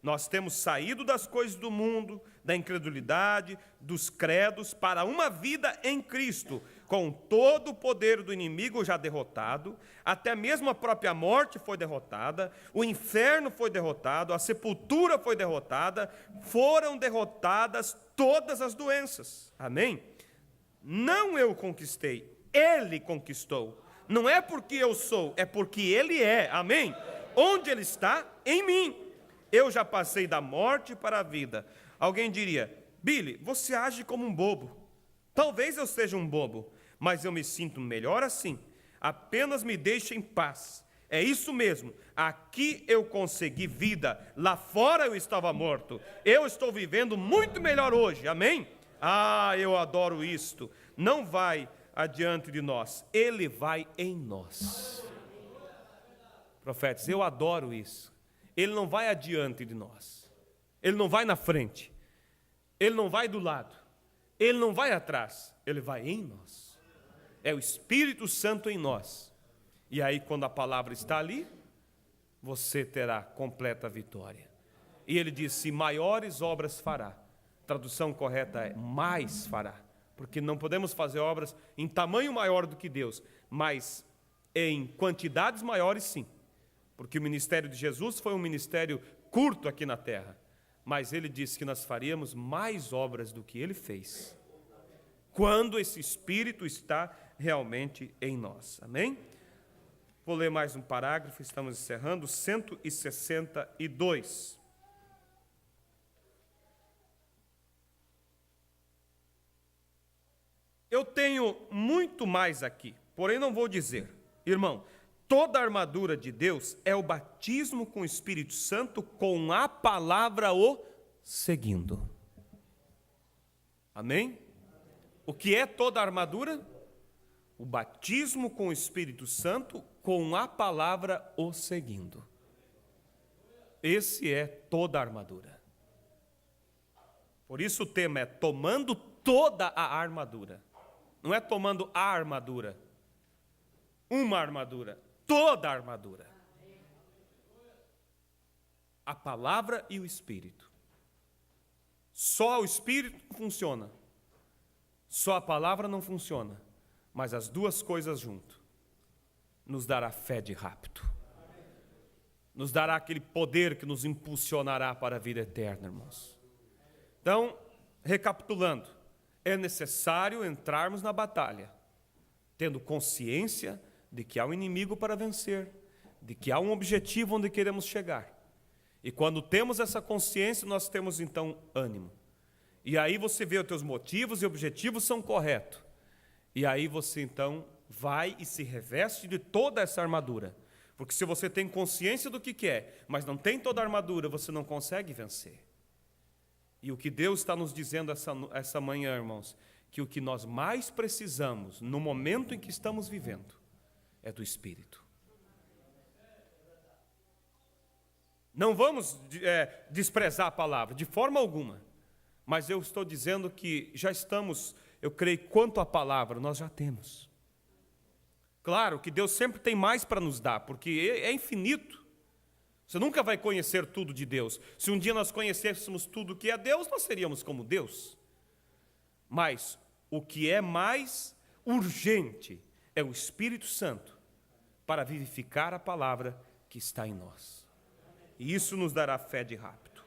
Nós temos saído das coisas do mundo, da incredulidade, dos credos, para uma vida em Cristo, com todo o poder do inimigo já derrotado, até mesmo a própria morte foi derrotada, o inferno foi derrotado, a sepultura foi derrotada, foram derrotadas todas as doenças. Amém? Não eu conquistei, Ele conquistou. Não é porque eu sou, é porque Ele é. Amém? Onde Ele está? Em mim. Eu já passei da morte para a vida. Alguém diria, Billy, você age como um bobo. Talvez eu seja um bobo, mas eu me sinto melhor assim. Apenas me deixe em paz. É isso mesmo. Aqui eu consegui vida. Lá fora eu estava morto. Eu estou vivendo muito melhor hoje. Amém? Ah, eu adoro isto. Não vai adiante de nós. Ele vai em nós. Profetas, eu adoro isso. Ele não vai adiante de nós. Ele não vai na frente. Ele não vai do lado. Ele não vai atrás. Ele vai em nós. É o Espírito Santo em nós. E aí, quando a palavra está ali, você terá completa vitória. E ele disse, maiores obras fará. A tradução correta é, mais fará. Porque não podemos fazer obras em tamanho maior do que Deus, mas em quantidades maiores, sim. Porque o ministério de Jesus foi um ministério curto aqui na terra. Mas ele disse que nós faríamos mais obras do que ele fez, quando esse Espírito está realmente em nós. Amém? Vou ler mais um parágrafo, estamos encerrando, 162. Eu tenho muito mais aqui, porém não vou dizer. Irmão, toda a armadura de Deus é o batismo com o Espírito Santo, com a palavra o seguindo. Amém? O que é toda a armadura? O batismo com o Espírito Santo, com a palavra o seguindo. Esse é toda a armadura. Por isso o tema é tomando toda a armadura. Não é tomando a armadura, uma armadura. Toda a armadura. a palavra e o Espírito. Só o Espírito funciona. Só a palavra não funciona. Mas as duas coisas junto nos dará fé de rápido. Nos dará aquele poder que nos impulsionará para a vida eterna, irmãos. Então, recapitulando, é necessário entrarmos na batalha, tendo consciência de que há um inimigo para vencer, de que há um objetivo onde queremos chegar. E quando temos essa consciência, nós temos então ânimo. E aí você vê os teus motivos e objetivos são corretos. E aí você então vai e se reveste de toda essa armadura. Porque se você tem consciência do que quer, mas não tem toda a armadura, você não consegue vencer. E o que Deus está nos dizendo essa manhã, irmãos, que o que nós mais precisamos no momento em que estamos vivendo é do Espírito. Não vamos desprezar a palavra, de forma alguma. Mas eu estou dizendo que já estamos, eu creio, quanto à palavra, nós já temos. Claro que Deus sempre tem mais para nos dar, porque é infinito. Você nunca vai conhecer tudo de Deus. Se um dia nós conhecêssemos tudo que é Deus, nós seríamos como Deus. Mas o que é mais urgente é o Espírito Santo para vivificar a palavra que está em nós. E isso nos dará fé de rápido.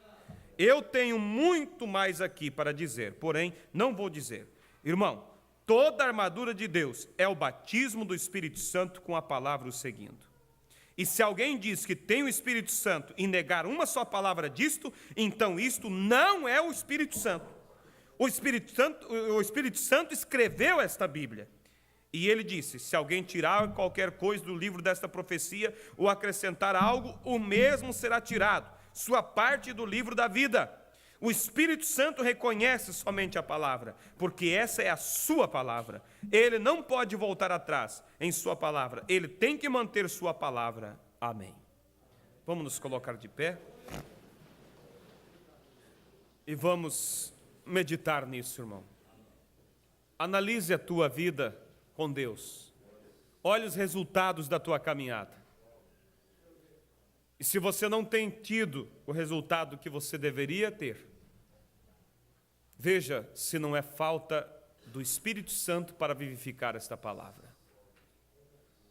Eu tenho muito mais aqui para dizer, porém, não vou dizer. Irmão, toda a armadura de Deus é o batismo do Espírito Santo com a palavra o seguindo. E se alguém diz que tem o Espírito Santo e negar uma só palavra disto, então isto não é o Espírito Santo. O Espírito Santo escreveu esta Bíblia. E ele disse, se alguém tirar qualquer coisa do livro desta profecia ou acrescentar algo, o mesmo será tirado, sua parte do livro da vida. O Espírito Santo reconhece somente a palavra, porque essa é a sua palavra. Ele não pode voltar atrás em sua palavra, ele tem que manter sua palavra. Amém. Vamos nos colocar de pé e vamos meditar nisso, irmão. Analise a tua vida com Deus. Olhe os resultados da tua caminhada. E se você não tem tido o resultado que você deveria ter, veja se não é falta do Espírito Santo para vivificar esta palavra.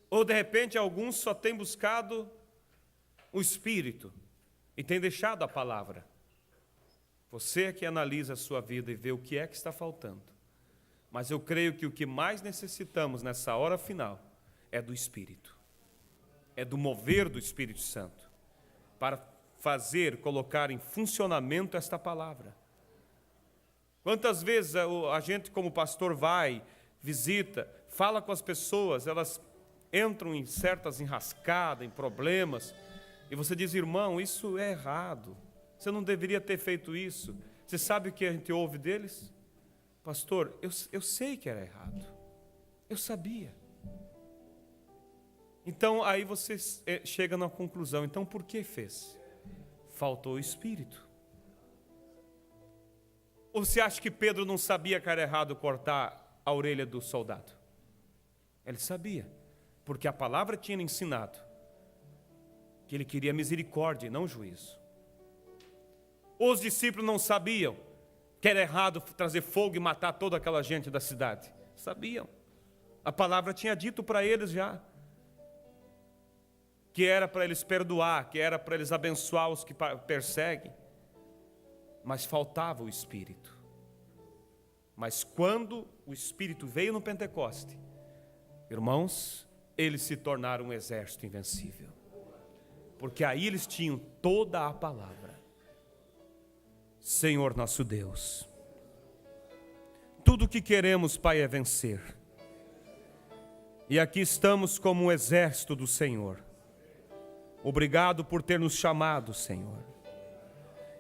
Ou de repente alguns só têm buscado o Espírito e têm deixado a palavra. Você é que analisa a sua vida e vê o que é que está faltando. Mas eu creio que o que mais necessitamos nessa hora final é do Espírito. É do mover do Espírito Santo para colocar em funcionamento esta palavra. Quantas vezes a gente como pastor vai, visita, fala com as pessoas, elas entram em certas enrascadas, em problemas, e você diz, irmão, isso é errado, você não deveria ter feito isso. Você sabe o que a gente ouve deles? Pastor, eu sei que era errado, eu sabia. Então aí você chega na conclusão, então por que fez? Faltou o Espírito. Ou você acha que Pedro não sabia que era errado cortar a orelha do soldado? Ele sabia, porque a palavra tinha ensinado que ele queria misericórdia e não juízo. Os discípulos não sabiam que era errado trazer fogo e matar toda aquela gente da cidade. Sabiam. A palavra tinha dito para eles já que era para eles perdoar, que era para eles abençoar os que perseguem. Mas faltava o Espírito. Mas quando o Espírito veio no Pentecoste, irmãos, eles se tornaram um exército invencível. Porque aí eles tinham toda a palavra. Senhor nosso Deus, tudo o que queremos, Pai, é vencer. E aqui estamos como um exército do Senhor. Obrigado por ter nos chamado, Senhor.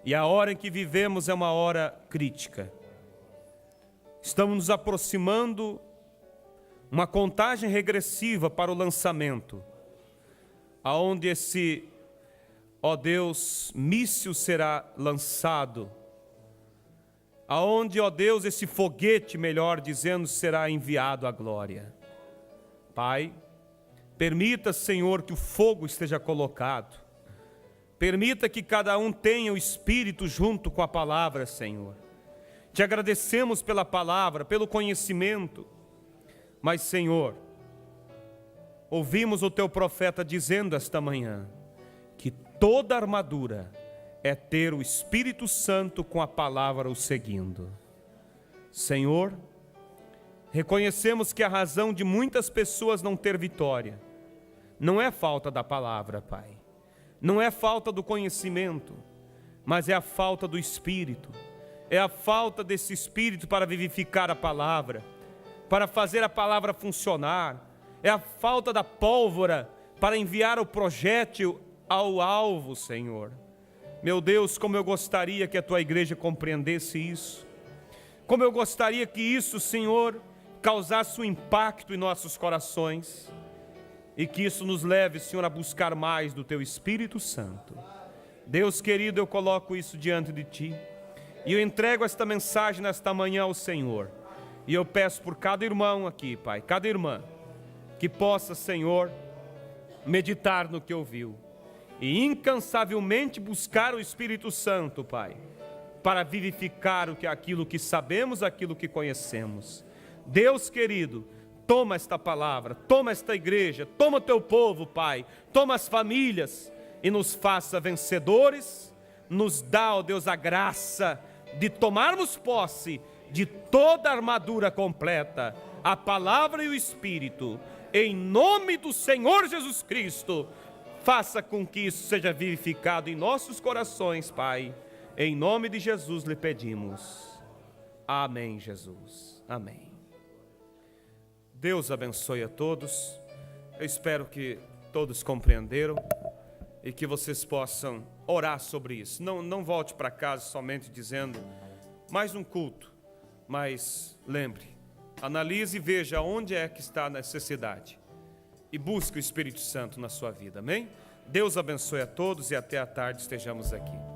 E a hora em que vivemos é uma hora crítica. Estamos nos aproximando, uma contagem regressiva para o lançamento, aonde esse, ó Deus, míssil será lançado, aonde, ó Deus, esse foguete, melhor dizendo, será enviado à glória. Pai, permita, Senhor, que o fogo esteja colocado. Permita que cada um tenha o Espírito junto com a palavra, Senhor. Te agradecemos pela palavra, pelo conhecimento. Mas, Senhor, ouvimos o teu profeta dizendo esta manhã que toda armadura é ter o Espírito Santo com a palavra o seguindo. Senhor, reconhecemos que a razão de muitas pessoas não ter vitória não é falta da palavra, Pai. Não é falta do conhecimento, mas é a falta do Espírito. É a falta desse Espírito para vivificar a palavra, para fazer a palavra funcionar. É a falta da pólvora para enviar o projétil ao alvo, Senhor. Meu Deus, como eu gostaria que a Tua igreja compreendesse isso. Como eu gostaria que isso, Senhor, causasse um impacto em nossos corações. E que isso nos leve, Senhor, a buscar mais do Teu Espírito Santo. Deus querido, eu coloco isso diante de Ti. E eu entrego esta mensagem nesta manhã ao Senhor. E eu peço por cada irmão aqui, Pai, cada irmã, que possa, Senhor, meditar no que ouviu. E incansavelmente buscar o Espírito Santo, Pai, para vivificar aquilo que sabemos, aquilo que conhecemos. Deus querido, toma esta palavra, toma esta igreja, toma o teu povo, Pai, toma as famílias e nos faça vencedores, nos dá, ó Deus, a graça de tomarmos posse de toda a armadura completa, a palavra e o Espírito, em nome do Senhor Jesus Cristo. Faça com que isso seja vivificado em nossos corações, Pai, em nome de Jesus lhe pedimos, amém. Jesus, amém. Deus abençoe a todos. Eu espero que todos compreenderam e que vocês possam orar sobre isso. Não volte para casa somente dizendo mais um culto, mas lembre, analise e veja onde é que está a necessidade e busque o Espírito Santo na sua vida, amém? Deus abençoe a todos e até à tarde estejamos aqui.